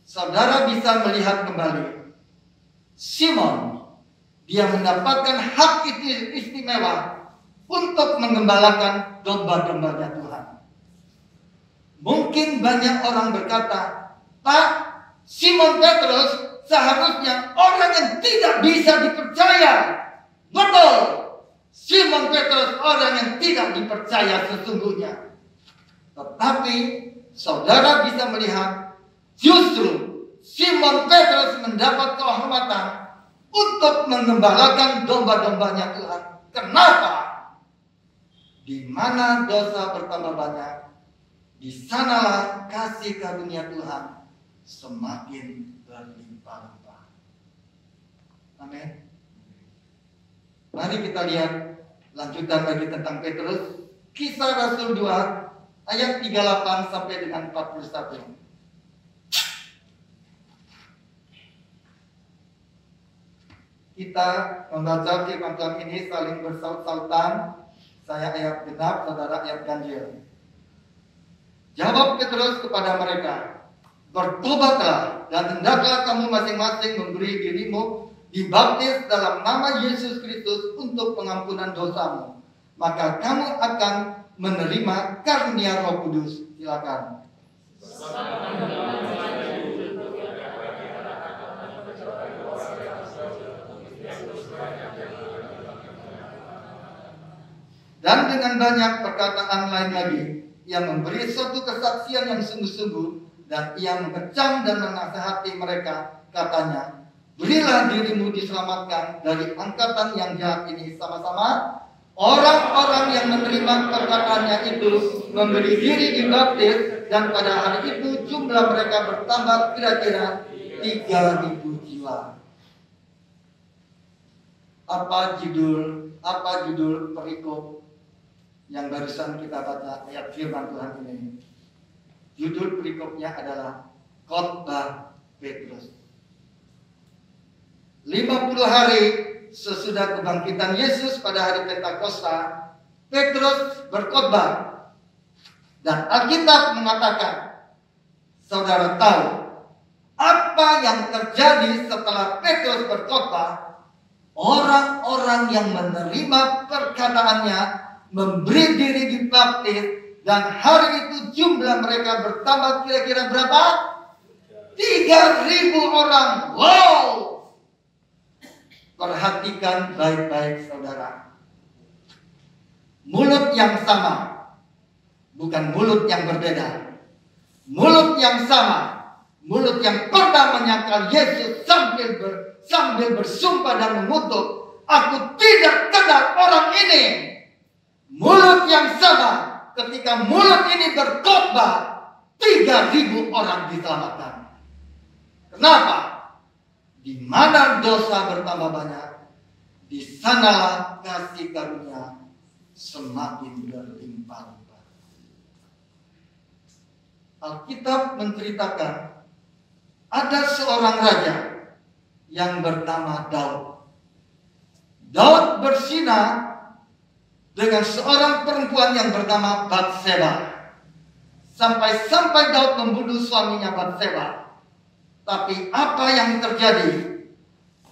Saudara bisa melihat kembali, Simon, dia mendapatkan hak istimewa untuk menggembalakan domba-dombanya Tuhan. Mungkin banyak orang berkata, "Pak, Simon Petrus seharusnya orang yang tidak bisa dipercaya." Betul. Simon Petrus orang yang tidak dipercaya sesungguhnya. Tetapi saudara bisa melihat, justru Simon Petrus mendapat kehormatan untuk mengembalakan domba-dombanya Tuhan. Kenapa? Di mana dosa bertambah banyak, di sanalah kasih karunia Tuhan semakin berlimpah-limpah. Amin. Mari kita lihat lanjutan lagi tentang Petrus. Kisah Rasul 2 ayat 38 sampai dengan 41. Kita membaca firman Tuhan ini saling bersaut-sautan. Saya ayat genap, saudara ayat ganjil. Jawab Petrus kepada mereka, "Bertobatlah dan hendaklah kamu masing-masing memberi dirimu dibaptis dalam nama Yesus Kristus untuk pengampunan dosamu, maka kamu akan menerima karunia Roh Kudus. Silakan. Dan dengan banyak perkataan lain lagi, ia memberi suatu kesaksian yang sungguh-sungguh, dan ia mengecam dan menasihati mereka, katanya, berilah dirimu diselamatkan dari angkatan yang jahat ini sama-sama. Orang-orang yang menerima perkataannya itu memberi diri dibaptis, dan pada hari itu jumlah mereka bertambah kira-kira 3.000 jiwa. Apa judul perikop yang barusan kita baca, ayat firman Tuhan ini? Judul perikopnya adalah Khotbah Petrus. 50 hari sesudah kebangkitan Yesus pada hari Pentakosta, Petrus berkhotbah. Dan Alkitab mengatakan, saudara tahu apa yang terjadi setelah Petrus berkhotbah? Orang-orang yang menerima perkataannya memberi diri dibaptis, dan hari itu jumlah mereka bertambah kira-kira berapa? 3.000 orang. Wow! Perhatikan baik-baik saudara. Mulut yang sama, bukan mulut yang berbeda. Mulut yang sama, mulut yang pernah menyangkal Yesus sambil bersumpah dan mengutuk, aku tidak kenal orang ini. Mulut yang sama, ketika mulut ini berkhotbah, 3.000 orang diselamatkan. Kenapa? Di mana dosa bertambah banyak, di sanalah kasih karunia semakin berlimpah-limpah. Alkitab menceritakan ada seorang raja yang bernama Daud. Daud berzina dengan seorang perempuan yang bernama Batseba. Sampai Daud membunuh suaminya Batseba. Tapi apa yang terjadi?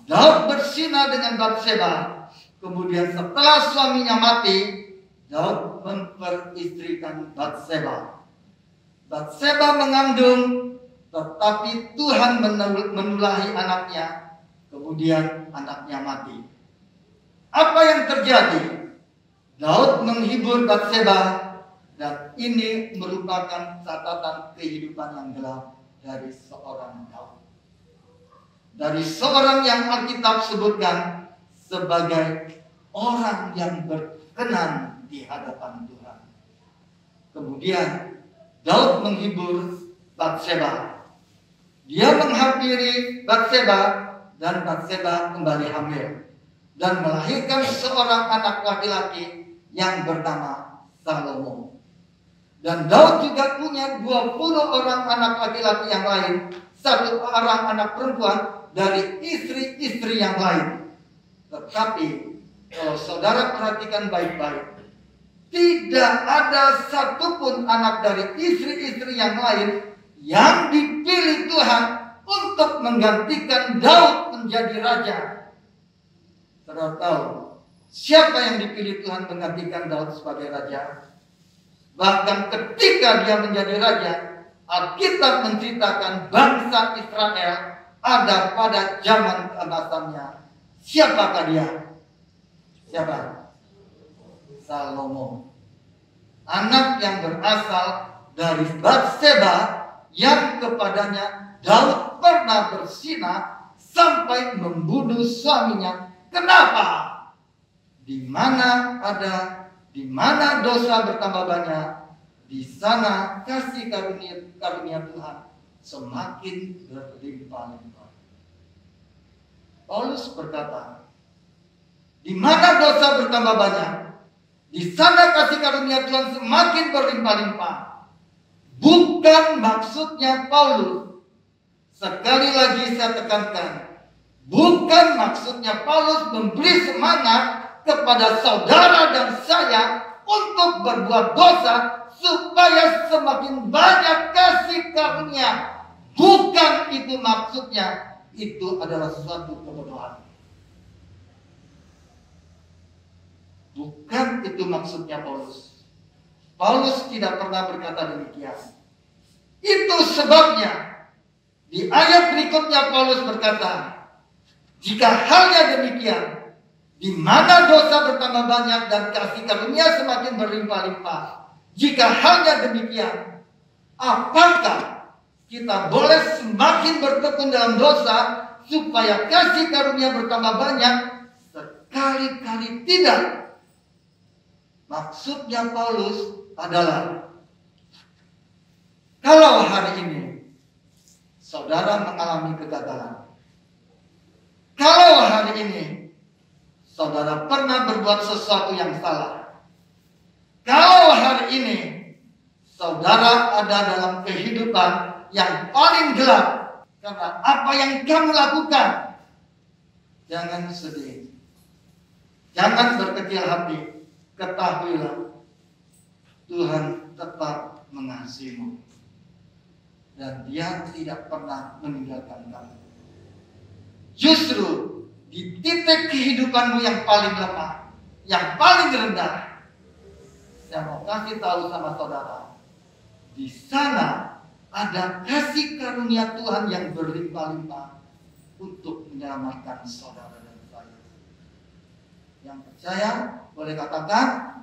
Daud berzina dengan Batseba. Kemudian setelah suaminya mati, Daud memperistrikan Batseba. Batseba mengandung, tetapi Tuhan menulahi anaknya. Kemudian anaknya mati. Apa yang terjadi? Daud menghibur Batseba, dan ini merupakan catatan kehidupan yang gelap dari seorang Daud. Dari seorang yang Alkitab sebutkan sebagai orang yang berkenan di hadapan Tuhan. Kemudian Daud menghibur Batseba. Dia menghampiri Batseba, dan Batseba kembali hamil dan melahirkan seorang anak laki-laki yang bernama Salomo. Dan Daud juga punya 20 orang anak laki-laki yang lain, 1 orang anak perempuan dari istri-istri yang lain. Tetapi kalau saudara perhatikan baik-baik, tidak ada satupun anak dari istri-istri yang lain yang dipilih Tuhan untuk menggantikan Daud menjadi raja. Saudara tahu siapa yang dipilih Tuhan menggantikan Daud sebagai raja? Bahkan ketika dia menjadi raja, Alkitab menceritakan bangsa Israel ada pada zaman keemasannya. Siapakah dia? Siapa? Salomo. Anak yang berasal dari Batseba, yang kepadanya Daud pernah berzina sampai membunuh suaminya. Kenapa? Di mana dosa bertambah banyak, di sana kasih karunia Tuhan semakin berlimpah-limpah. Paulus berkata, di mana dosa bertambah banyak, di sana kasih karunia Tuhan semakin berlimpah-limpah. Bukan maksudnya Paulus, sekali lagi saya tekankan, bukan maksudnya Paulus memberi semangat kepada saudara dan saya untuk berbuat dosa supaya semakin banyak kasih karunia. Bukan itu maksudnya. Itu adalah suatu kebodohan. Bukan itu maksudnya Paulus. Paulus tidak pernah berkata demikian. Itu sebabnya di ayat berikutnya Paulus berkata, jika halnya demikian, di mana dosa bertambah banyak dan kasih karunia semakin berlimpah-limpah, jika halnya demikian, apakah kita boleh semakin bertekun dalam dosa supaya kasih karunia bertambah banyak? Sekali-kali tidak. Maksudnya Paulus adalah, kalau hari ini saudara mengalami kegagalan, kalau hari ini saudara pernah berbuat sesuatu yang salah, kalau hari ini saudara ada dalam kehidupan yang paling gelap karena apa yang kamu lakukan, jangan sedih, jangan berkecil hati. Ketahuilah, Tuhan tetap mengasihimu dan Dia tidak pernah meninggalkan kamu. Justru di titik kehidupanmu yang paling lemah, yang paling rendah, saya mau kasih tahu sama saudara, di sana ada kasih karunia Tuhan yang berlimpah-limpah untuk menyelamatkan saudara dan saya. Yang percaya boleh katakan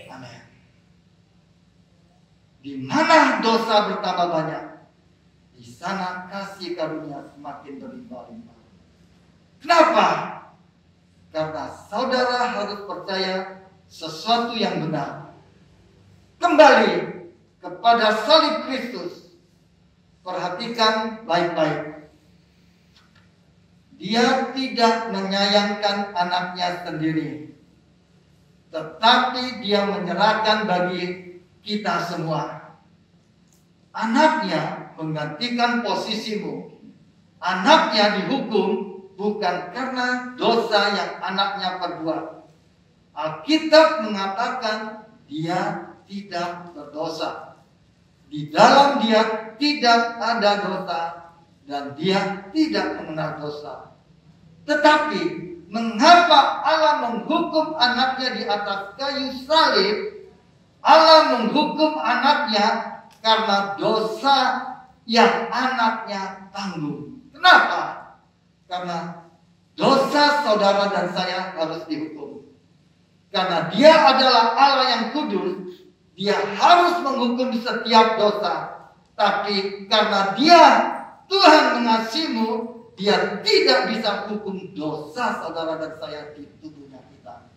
amin. Di mana dosa bertambah banyak, di sana kasih karunia semakin berlimpah-limpah. Kenapa? Karena saudara harus percaya sesuatu yang benar. Kembali kepada salib Kristus. Perhatikan baik-baik. Dia tidak menyayangkan anaknya sendiri, tetapi Dia menyerahkan bagi kita semua. Anaknya menggantikan posisimu. Anaknya dihukum bukan karena dosa yang anaknya perbuat. Alkitab mengatakan Dia tidak berdosa. Di dalam Dia tidak ada dosa dan Dia tidak mengenal dosa. Tetapi mengapa Allah menghukum anaknya di atas kayu salib? Allah menghukum anaknya karena dosa yang anaknya tanggung. Kenapa? Karena dosa saudara dan saya harus dihukum. Karena Dia adalah Allah yang kudus, Dia harus menghukum setiap dosa. Tapi karena Dia Tuhan mengasihimu, Dia tidak bisa hukum dosa saudara dan saya di tubuhnya kita.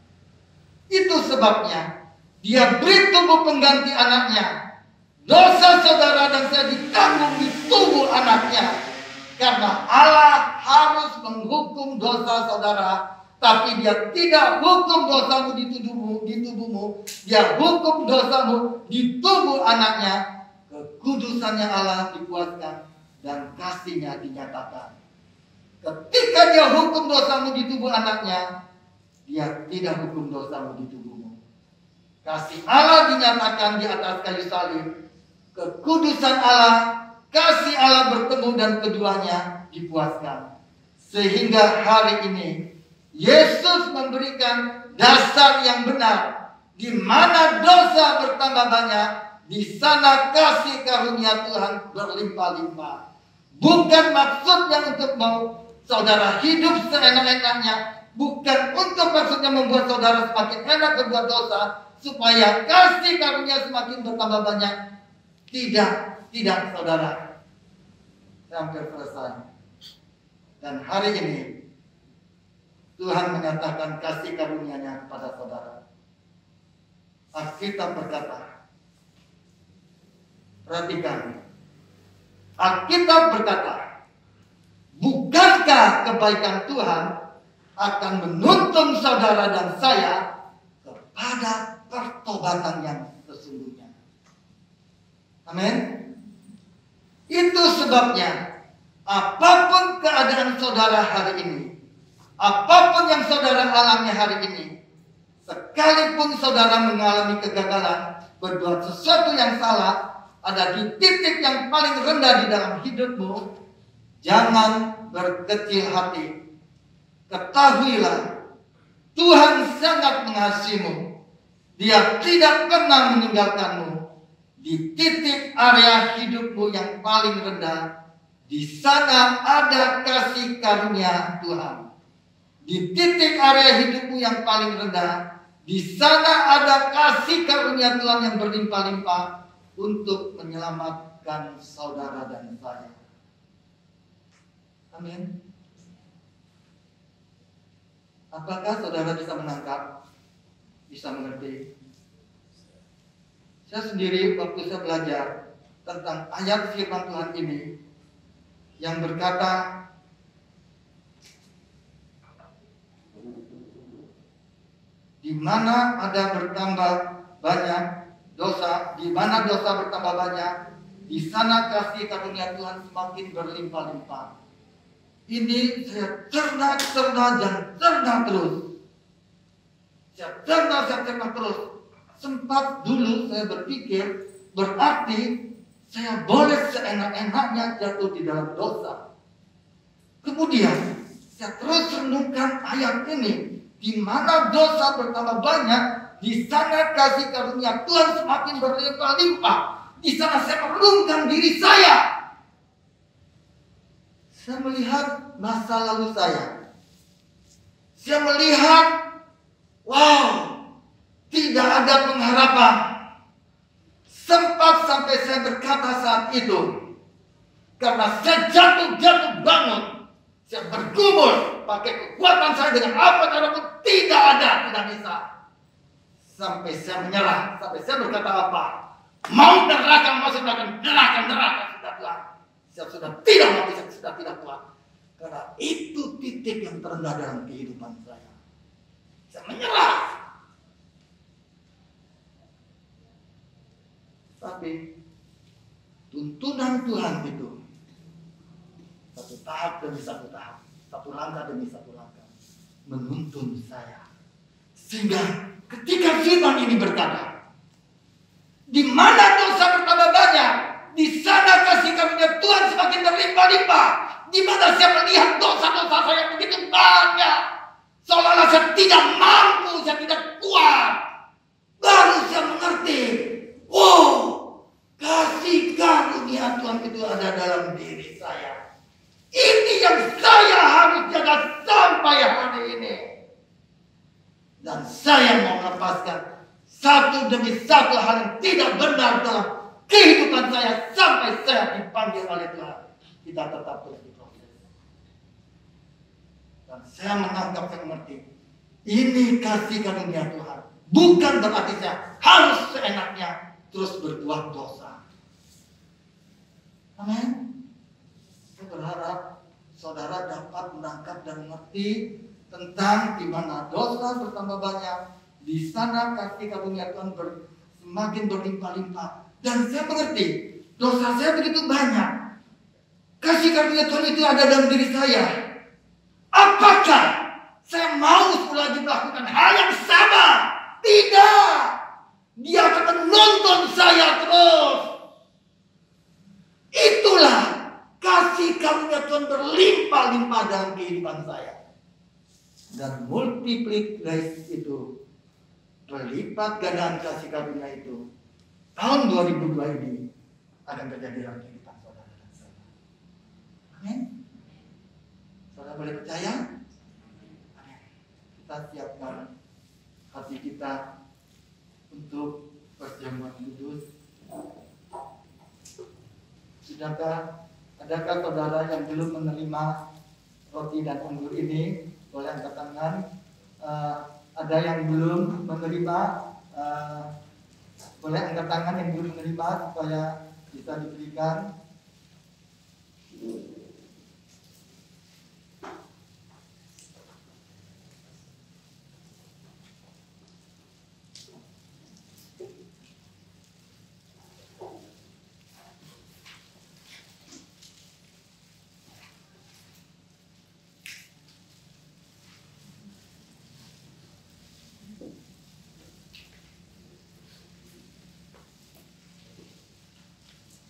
Itu sebabnya Dia beri tubuh pengganti anaknya. Dosa saudara dan saya ditanggung di tubuh anaknya. Karena Allah harus menghukum dosa saudara, tapi Dia tidak hukum dosamu di tubuhmu. Dia hukum dosamu di tubuh anaknya. Kekudusannya Allah dikuatkan dan kasih-Nya dinyatakan. Ketika Dia hukum dosamu di tubuh anaknya, Dia tidak hukum dosamu di tubuhmu. Kasih Allah dinyatakan di atas kayu salib. Kekudusan Allah, kasih Allah bertemu dan keduanya dipuaskan. Sehingga hari ini Yesus memberikan dasar yang benar. Di mana dosa bertambah banyak, di sana kasih karunia Tuhan berlimpah-limpah. Bukan maksudnya untuk mau saudara hidup seenak-enaknya. Bukan untuk maksudnya membuat saudara semakin enak berbuat dosa, supaya kasih karunia semakin bertambah banyak. Tidak saudara. Hampir selesai. Dan hari ini Tuhan menyatakan kasih karunia-Nya kepada saudara. Alkitab berkata, perhatikan. Alkitab berkata, bukankah kebaikan Tuhan akan menuntun saudara dan saya kepada pertobatan yang sesungguhnya. Amin. Itu sebabnya apapun keadaan saudara hari ini, apapun yang saudara alami hari ini, sekalipun saudara mengalami kegagalan, berbuat sesuatu yang salah, ada di titik yang paling rendah di dalam hidupmu, jangan berkecil hati. Ketahuilah, Tuhan sangat mengasihimu. Dia tidak pernah meninggalkanmu. Di titik area hidupmu yang paling rendah, di sana ada kasih karunia Tuhan. Di titik area hidupmu yang paling rendah, di sana ada kasih karunia Tuhan yang berlimpah-limpah untuk menyelamatkan saudara dan saya. Amin. Apakah saudara bisa menangkap? Bisa mengerti? Saya sendiri waktu saya belajar tentang ayat firman Tuhan ini yang berkata, di mana ada bertambah banyak dosa, di mana dosa bertambah banyak, di sana kasih karunia Tuhan semakin berlimpah-limpah. Ini saya cerna terus. Saya cerna terus. Sempat dulu saya berpikir, berarti saya boleh seenak-enaknya jatuh di dalam dosa. Kemudian saya terus renungkan ayat ini, di mana dosa bertambah banyak, di sana kasih karunia Tuhan semakin berlimpah-limpah. Di sana saya merenungkan diri saya. Saya melihat masa lalu saya. Saya melihat, wow, tidak ada pengharapan. Sempat sampai saya berkata saat itu, karena saya jatuh bangun, saya bergumul pakai kekuatan saya dengan apa cara pun tidak bisa. Sampai saya menyerah, sampai saya berkata apa? Mau neraka, masuk neraka sudah Tuhan. Saya sudah tidak mau, saya sudah tidak kuat. Karena itu titik yang terendah dalam kehidupan saya. Saya menyerah. Tapi tuntunan Tuhan itu satu tahap demi satu tahap, satu langkah demi satu langkah menuntun saya. Sehingga ketika firman ini berkata, di mana dosa bertambah banyak, di sana kasih karunia Tuhan semakin berlimpah-limpah. Di mana saya melihat dosa-dosa saya yang begitu banyak, seolah-olah saya tidak mampu, saya tidak kuat. Baru saya mengerti, wow, kasih karunia Tuhan itu ada dalam diri saya. Ini yang saya harus jaga sampai hari ini. Dan saya mau melepaskan satu demi satu hal yang tidak benar dalam kehidupan saya sampai saya dipanggil oleh Tuhan. Kita tetap terus diproses. Dan saya menangkap, saya mengerti, ini kasih karunia Tuhan. Bukan berarti saya harus seenaknya terus berbuat dosa. Amin. Saya berharap saudara dapat menangkap dan mengerti tentang di mana dosa bertambah banyak, di sana kasih karunia Tuhan semakin berlimpah-limpah. Dan saya mengerti dosa saya begitu banyak, kasih karunia Tuhan itu ada dalam diri saya. Apakah saya mau lagi melakukan hal yang sama? Tidak. Dia akan menuntun saya terus. Itulah kasih karunia Tuhan berlimpah-limpah dalam kehidupan saya. Dan multiplied grace itu, berlipat gandaan kasih karunia itu, tahun 2002 ini akan terjadi dalam kehidupan saudara dan saya. Amin. Saudara boleh percaya? Amin. Kita siapkan hati kita untuk perjamuan kudus. Adakah saudara yang belum menerima roti dan anggur ini? Boleh angkat tangan. Ada yang belum menerima? Boleh angkat tangan yang belum menerima supaya bisa diberikan.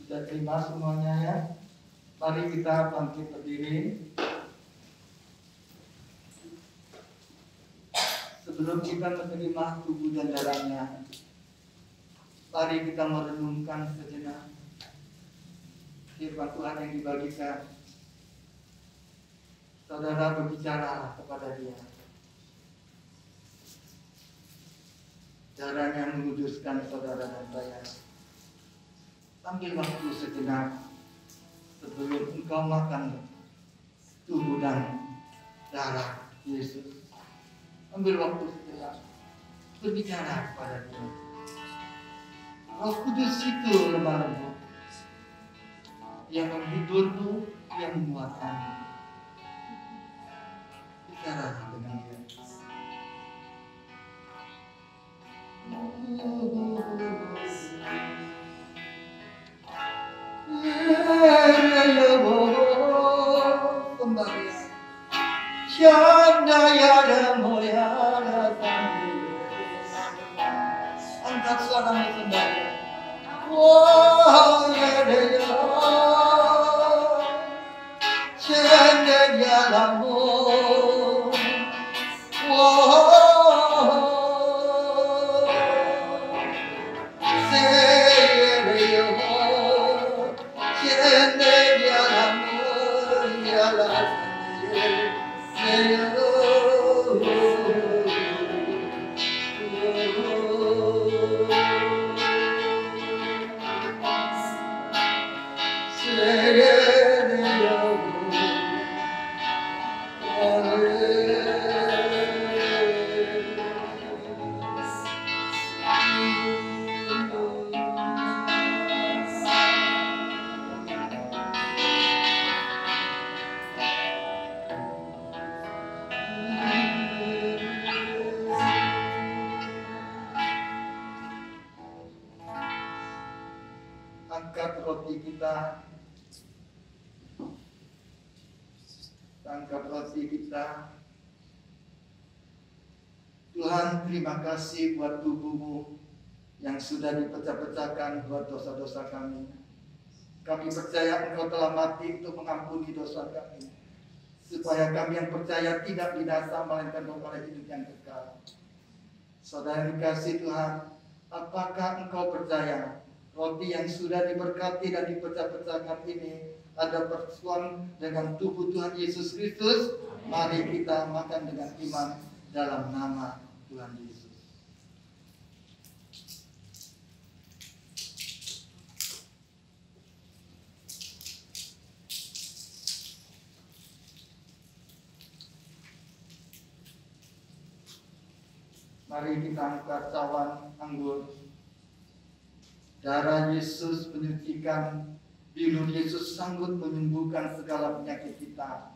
Sudah terima semuanya ya. Mari kita bangkit berdiri. Sebelum kita menerima tubuh dan darahnya, mari kita merenungkan sejenak firman Tuhan yang dibagikan. Saudara berbicara kepada dia. Caranya menguduskan saudara dan saya. Ambil waktu sejenak sebelum engkau makan tubuh dan darah Yesus. Ambil waktu sejenak berbicara kepada dia. Roh Kudus itu lemah lembut yang menghiburmu, yang menguatkanmu. Bicara dengan dia. Kembali. Angkat suaramu kembali. Oh ya ya. Cendekiamu. Angkat roti kita. Angkat roti kita. Tuhan, terima kasih buat tubuh-Mu yang sudah dipecah-pecahkan buat dosa-dosa kami. Kami percaya Engkau telah mati untuk mengampuni dosa kami, supaya kami yang percaya tidak binasa melainkan beroleh hidup yang kekal. Saudara dikasih Tuhan, apakah Engkau percaya roti yang sudah diberkati dan dipecah-pecahkan ini ada persoalan dengan tubuh Tuhan Yesus Kristus? Mari kita makan dengan iman dalam nama Tuhan Yesus. Mari kita angkat cawan anggur. Darah Yesus menyucikan, biru Yesus sanggup menyembuhkan segala penyakit kita.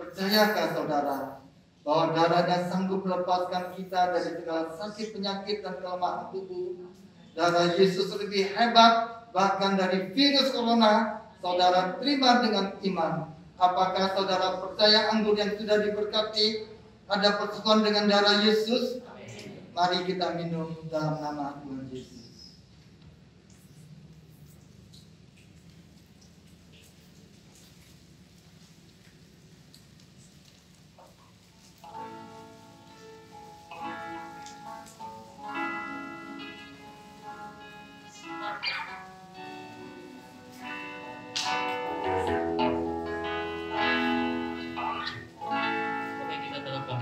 Percayakah saudara bahwa darahnya sanggup melepaskan kita dari segala sakit, penyakit, dan kelemahan tubuh? Darah Yesus lebih hebat bahkan dari virus corona. Saudara terima dengan iman. Apakah saudara percaya anggur yang sudah diberkati ada persekutuan dengan darah Yesus? Mari kita minum dalam nama Tuhan Yesus.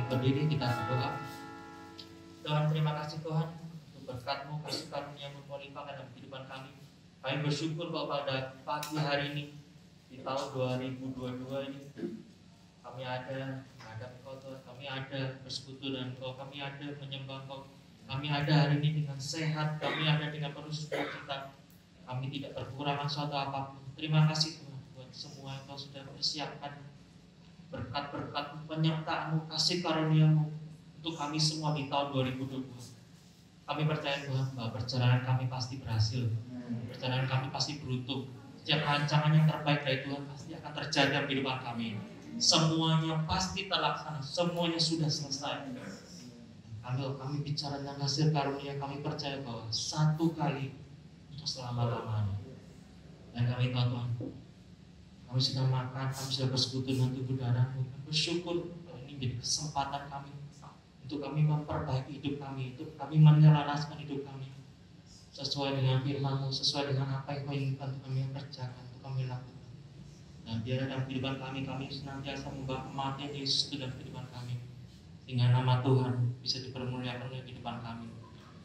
Berdiri kita berdoa. Tuhan, terima kasih Tuhan untuk berkat-Mu, kasih karunia-Mu melimpah dalam kehidupan kami. Kami bersyukur bahwa pada pagi hari ini di tahun 2022 ini kami ada menghadap Engkau Tuhan, kami ada bersekutu dengan Engkau, kami ada menyembah Engkau, kami ada hari ini dengan sehat, kami ada dengan penuh sukacita, kami tidak berkurangan suatu apapun. Terima kasih Tuhan buat semua yang Engkau sudah persiapkan, berkat-berkat penyertaan-Mu, kasih karunia-Mu untuk kami semua di tahun 2022. Kami percaya Tuhan bahwa perjalanan kami pasti berhasil, perjalanan kami pasti beruntung. Setiap rancangan yang terbaik dari Tuhan pasti akan terjadi dalam kehidupan kami. Semuanya pasti terlaksana, semuanya sudah selesai. Kami bicara tentang hasil karunia, kami percaya bahwa satu kali untuk selama-lamanya. Dan kami tahu Tuhan, kami sudah makan, kami sudah bersekutu dengan tubuh darah-Mu. Kami bersyukur bahwa ini menjadi kesempatan kami untuk kami memperbaiki hidup kami, untuk kami menyelaraskan hidup kami sesuai dengan firman-Mu, sesuai dengan apa yang Kau inginkan untuk kami kerjakan, untuk kami lakukan. Dan biar dalam kehidupan kami senantiasa membawa kematian Yesus itu dalam kehidupan kami, sehingga nama Tuhan bisa dipermuliakan dalam kehidupan kami.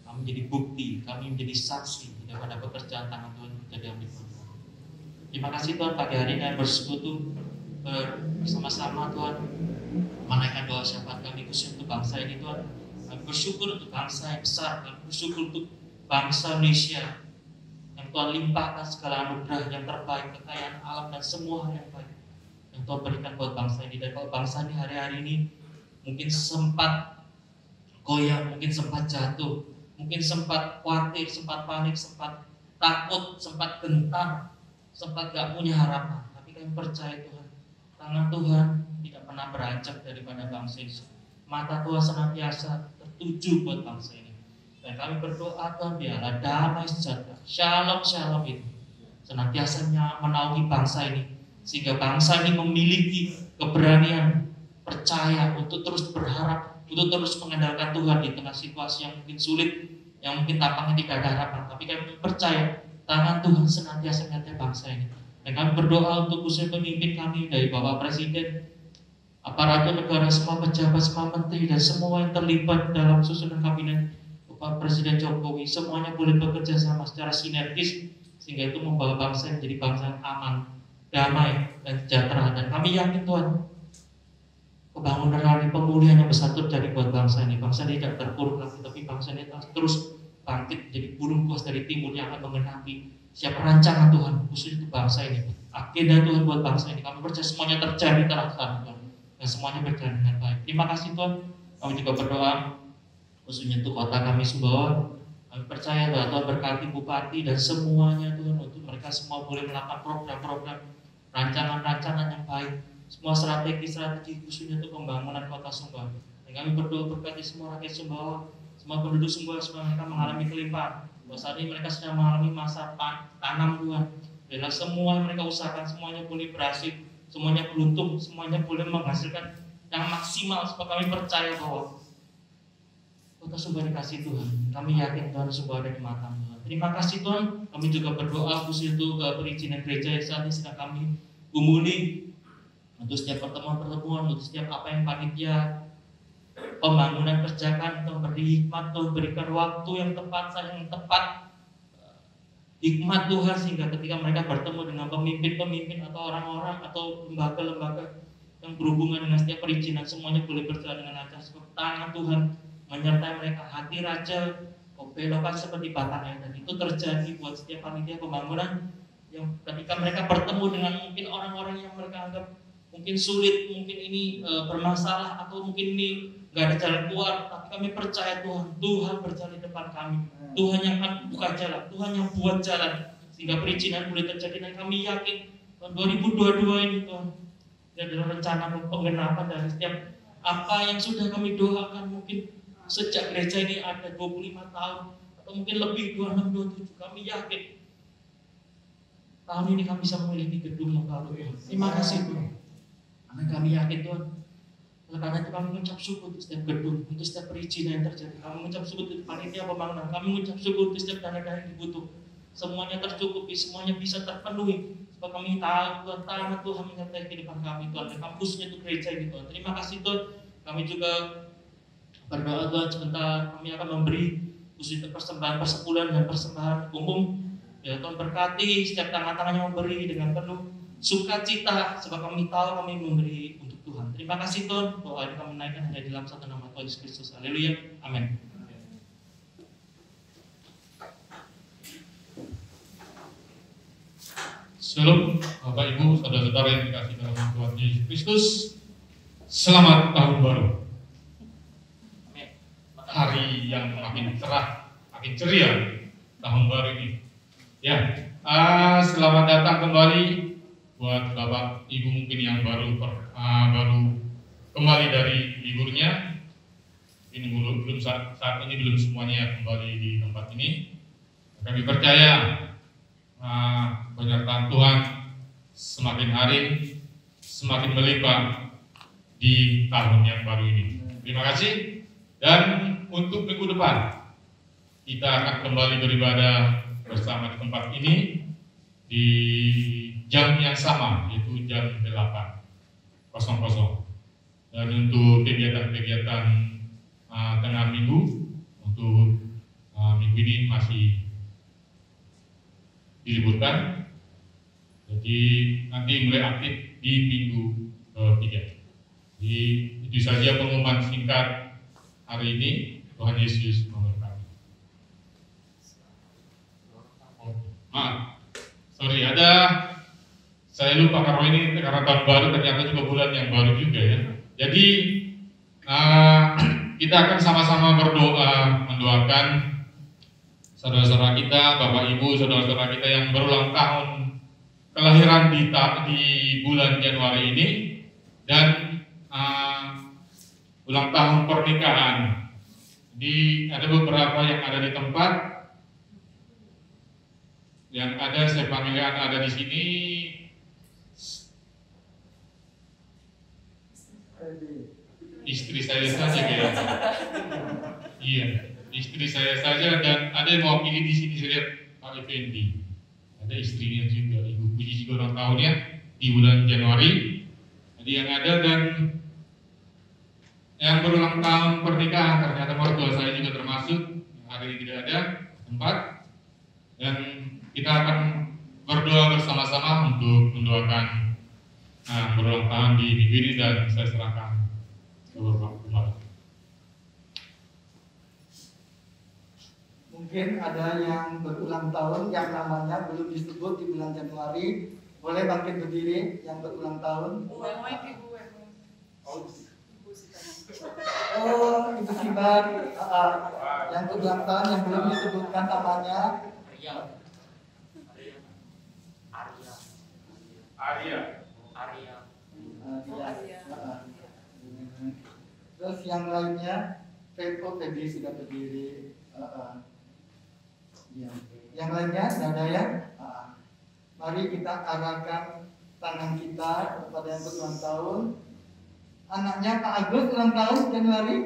Kami menjadi bukti, kami menjadi saksi daripada pekerjaan tangan Tuhan yang terjadi dalam kehidupan kami. Terima kasih Tuhan, pagi hari ini kami bersekutu bersama-sama Tuhan, menaikkan doa syafaat kami khusus untuk bangsa ini Tuhan. Kami bersyukur untuk bangsa yang besar, kami bersyukur untuk bangsa Indonesia yang Tuhan limpahkan segala anugerah yang terbaik, kekayaan alam dan semua hal yang baik yang Tuhan berikan buat bangsa ini. Dan kalau bangsa ini hari-hari ini mungkin sempat goyah, mungkin sempat jatuh, mungkin sempat khawatir, sempat panik, sempat takut, sempat gentar, sempat gak punya harapan. Tapi kami percaya Tuhan, tangan Tuhan tidak pernah beranjak daripada bangsa ini. Mata Tuhan senantiasa tertuju buat bangsa ini. Dan kami berdoa Tuhan, biarlah damai sejahtera, shalom itu senantiasa menaungi bangsa ini, sehingga bangsa ini memiliki keberanian, percaya untuk terus berharap, untuk terus mengandalkan Tuhan di tengah situasi yang mungkin sulit, yang mungkin tampaknya tidak ada harapan. Tapi kami percaya tangan Tuhan senantiasa menyertai bangsa ini. Dan kami berdoa untuk khusus pemimpin kami, dari Bapak Presiden, aparatur negara, semua pejabat, semua menteri, dan semua yang terlibat dalam susunan kabinet Bapak Presiden Jokowi, semuanya boleh bekerja sama secara sinergis, sehingga itu membawa bangsa menjadi bangsa yang aman, damai, dan sejahtera. Dan kami yakin Tuhan, kebangunan lagi, pemulihan yang besar terjadi buat bangsa ini. Bangsa ini tidak terpuruk lagi, tapi bangsa ini terus bangkit jadi burung kuas dari timur yang akan mengenapi siapa rancangan Tuhan khusus untuk bangsa ini, agenda Tuhan buat bangsa ini. Kami percaya semuanya terjadi terlaksana Tuhan, dan semuanya berjalan dengan baik. Terima kasih Tuhan. Kami juga berdoa khususnya untuk kota kami Sumbawa. Kami percaya bahwa Tuhan berkati bupati dan semuanya Tuhan, untuk mereka semua boleh melakukan program-program, rancangan-rancangan yang baik, semua strategi-strategi khususnya untuk pembangunan kota Sumbawa. Dan kami berdoa berkati semua rakyat Sumbawa, semua penduduk Sumbawa, semua mereka mengalami kelimpahan. Bahwa saat ini mereka sedang mengalami masa tanam Tuhan. Dan semua yang mereka usahakan semuanya boleh berhasil, semuanya beruntung, semuanya boleh menghasilkan yang maksimal. Sebab kami percaya bahwa kota Sumbawa dikasih Tuhan. Kami yakin Tuhan Sumbawa ada di mata Tuhan. Terima kasih Tuhan. Kami juga berdoa khusus untuk perizinan gereja yang saat ini sedang kami gumuli, untuk setiap pertemuan-pertemuan, untuk setiap apa yang panitia pembangunan kerjakan. Tuhan beri hikmat, Tuhan berikan waktu yang tepat, saat yang tepat, hikmat Tuhan, sehingga ketika mereka bertemu dengan pemimpin-pemimpin atau orang-orang atau lembaga-lembaga yang berhubungan dengan setiap perizinan, semuanya boleh berjalan dengan lancar. Sebab tangan Tuhan menyertai mereka. Hati raja kau belokkan seperti batang air. Dan itu terjadi buat setiap panitia pembangunan, yang ketika mereka bertemu dengan mungkin orang-orang yang mereka anggap mungkin sulit, mungkin ini bermasalah, atau mungkin ini gak ada jalan keluar, tapi kami percaya Tuhan berjalan di depan kami. Tuhan yang akan buka jalan, Tuhan yang buat jalan, sehingga perizinan boleh terjadi. Dan kami yakin tahun 2022 ini Tuhan, ini adalah rencana penggenapan dari setiap apa yang sudah kami doakan. Mungkin sejak gereja ini ada 25 tahun, atau mungkin lebih, 26, 27, kami yakin tahun ini kami bisa memiliki gedung yang baru. Terima kasih Tuhan. Karena kami yakin Tuhan, karena itu kami mengucap syukur untuk setiap gedung, untuk setiap perizinan yang terjadi. Kami mengucap syukur untuk panitia pembangunan, kami mengucap syukur untuk setiap dana-dana yang dibutuh. Semuanya tercukupi, semuanya bisa terpenuhi. Sebab kami tahu Tuhan, tangan Tuhan menyertai kehidupan kami Tuhan, dan kampusnya itu gereja ini Tuhan. Terima kasih Tuhan. Kami juga berdoa Tuhan, sebentar kami akan memberi khusus persembahan persepuluhan dan persembahan umum. Ya Tuhan berkati setiap tangan-tangan yang memberi dengan penuh sukacita, sebab kami tahu kami memberi untuk Tuhan. Terima kasih Tuhan. Doa ini kami naikkan hanya dalam satu nama Tuhan Yesus Kristus. Haleluya. Amin. Shalom Bapak Ibu, saudara-saudara yang dikasihi dalam Tuhan Yesus Kristus. Selamat tahun baru. Hari yang makin cerah, makin ceria tahun baru ini. Ya, selamat datang kembali buat Bapak Ibu mungkin yang baru kembali dari liburnya. Ini belum saat ini belum semuanya kembali di tempat ini. Kami percaya penyertaan Tuhan semakin hari semakin melimpah di tahun yang baru ini. Terima kasih. Dan untuk minggu depan kita akan kembali beribadah bersama di tempat ini di jam yang sama, yaitu jam 8.00. Dan untuk kegiatan-kegiatan tengah minggu untuk minggu ini masih diliburkan, jadi nanti mulai aktif di minggu ketiga. Jadi itu saja pengumuman singkat hari ini. Tuhan Yesus memberkati. Sorry, saya lupa karena ini karena tahun baru, ternyata juga bulan yang baru juga ya. Jadi kita akan sama-sama berdoa mendoakan saudara-saudara kita, Bapak Ibu, saudara-saudara kita yang berulang tahun kelahiran di bulan Januari ini, dan ulang tahun pernikahan. Jadi ada beberapa yang ada di tempat, yang ada saya panggilkan ada di sini. Istri saya saja kayaknya. Iya, istri saya saja, dan ada yang mewakili di sini saya lihat Pak Effendi. Ada istrinya juga, Ibu Puji juga ulang tahunnya di bulan Januari. Jadi yang ada, dan yang berulang tahun pernikahan ternyata mertua saya juga termasuk. Hari ini tidak ada tempat, dan kita akan berdoa bersama-sama untuk mendoakan berulang tahun di minggu ini, dan saya serahkan ke Bapak Gembala. Mungkin ada yang berulang tahun yang namanya belum disebut di bulan Januari, boleh bangkit berdiri yang berulang tahun. Oh, Ibu Sibar, yang berulang tahun yang belum disebutkan namanya. Arya. Terus yang lainnya, Febri sudah berdiri. Yang lainnya, ada ya. Mari kita arahkan tangan kita kepada yang berulang tahun. Anaknya Pak Agus ulang tahun Januari?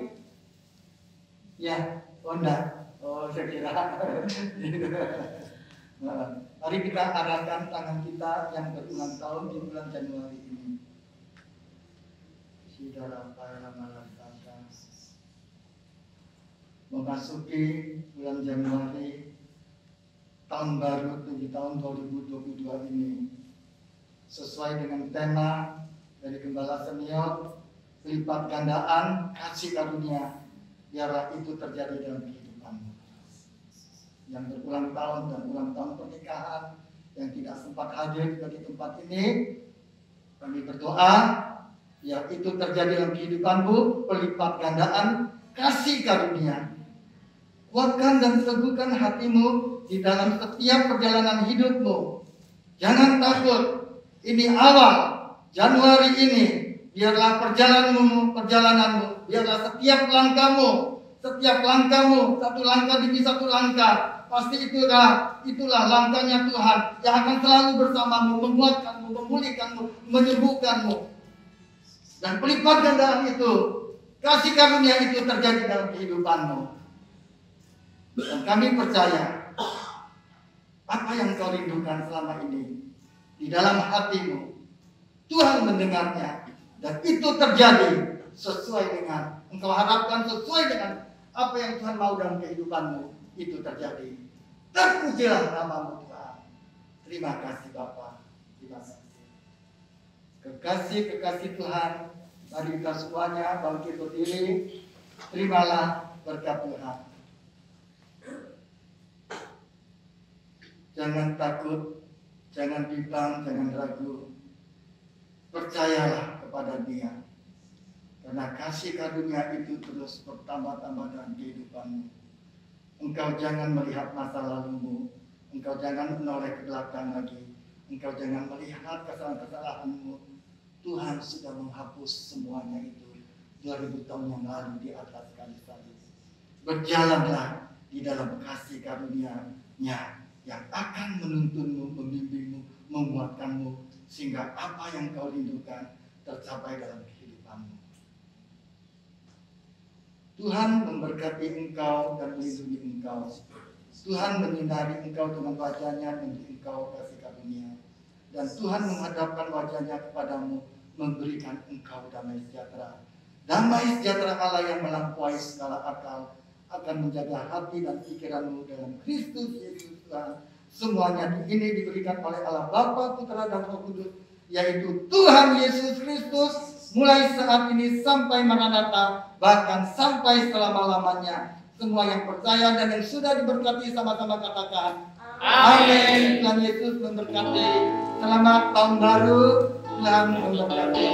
Ya, enggak. Oh, saya kira. Mari kita arahkan tangan kita yang berulang tahun di bulan Januari ini. Memasuki bulan Januari, tahun baru di tahun 2022 ini, sesuai dengan tema dari Gembala Senior, lipat gandaan kasih karunia, biarlah itu terjadi dalam kehidupanmu. Yang berulang tahun dan ulang tahun pernikahan, yang tidak sempat hadir di tempat ini, kami berdoa biar itu terjadi dalam kehidupanmu, pelipat gandaan kasih karunia. Kuatkan dan teguhkan hatimu di dalam setiap perjalanan hidupmu. Jangan takut. Ini awal Januari ini. Biarlah perjalananmu, biarlah setiap langkahmu, satu langkah demi satu langkah, pasti itulah langkahnya Tuhan yang akan selalu bersamamu, menguatkanmu, memulihkanmu, menyembuhkanmu. Dan pelipat gandaan itu, kasih karunia itu terjadi dalam kehidupanmu. Dan kami percaya apa yang kau rindukan selama ini di dalam hatimu, Tuhan mendengarnya. Dan itu terjadi sesuai dengan engkau harapkan, sesuai dengan apa yang Tuhan mau dalam kehidupanmu. Itu terjadi. Terpujilah namamu Tuhan. Terima kasih Bapa. Terima kasih. Kekasih Tuhan, mari kita semuanya bangkit berdiri. Terimalah berkat Tuhan. Jangan takut, jangan bimbang, jangan ragu. Percayalah kepada Dia. Karena kasih karunia itu terus bertambah-tambah dalam kehidupanmu. Engkau jangan melihat masa lalumu. Engkau jangan menoleh ke belakang lagi. Engkau jangan melihat kesalahan-kesalahanmu. Tuhan sudah menghapus semuanya itu 2000 tahun yang lalu di atas kayu salib. Berjalanlah di dalam kasih karunia-Nya yang akan menuntunmu, membimbingmu, menguatkanmu, sehingga apa yang kau rindukan tercapai dalam kehidupanmu. Tuhan memberkati engkau dan melindungi engkau. Tuhan menyinari engkau dengan wajah-Nya dan memberi engkau kasih karunia. Dan Tuhan menghadapkan wajah-Nya kepadamu, memberikan engkau damai sejahtera. Damai sejahtera Allah yang melampaui segala akal akan menjaga hati dan pikiranmu dalam Kristus Yesus Tuhan. Semuanya ini diberikan oleh Allah Bapa, Putra dan Roh Kudus, yaitu Tuhan Yesus Kristus, mulai saat ini sampai Maranatha, bahkan sampai selama-lamanya. Semua yang percaya dan yang sudah diberkati sama-sama katakan amin. Tuhan Yesus memberkati. Selamat tahun baru. Tuhan memberkati.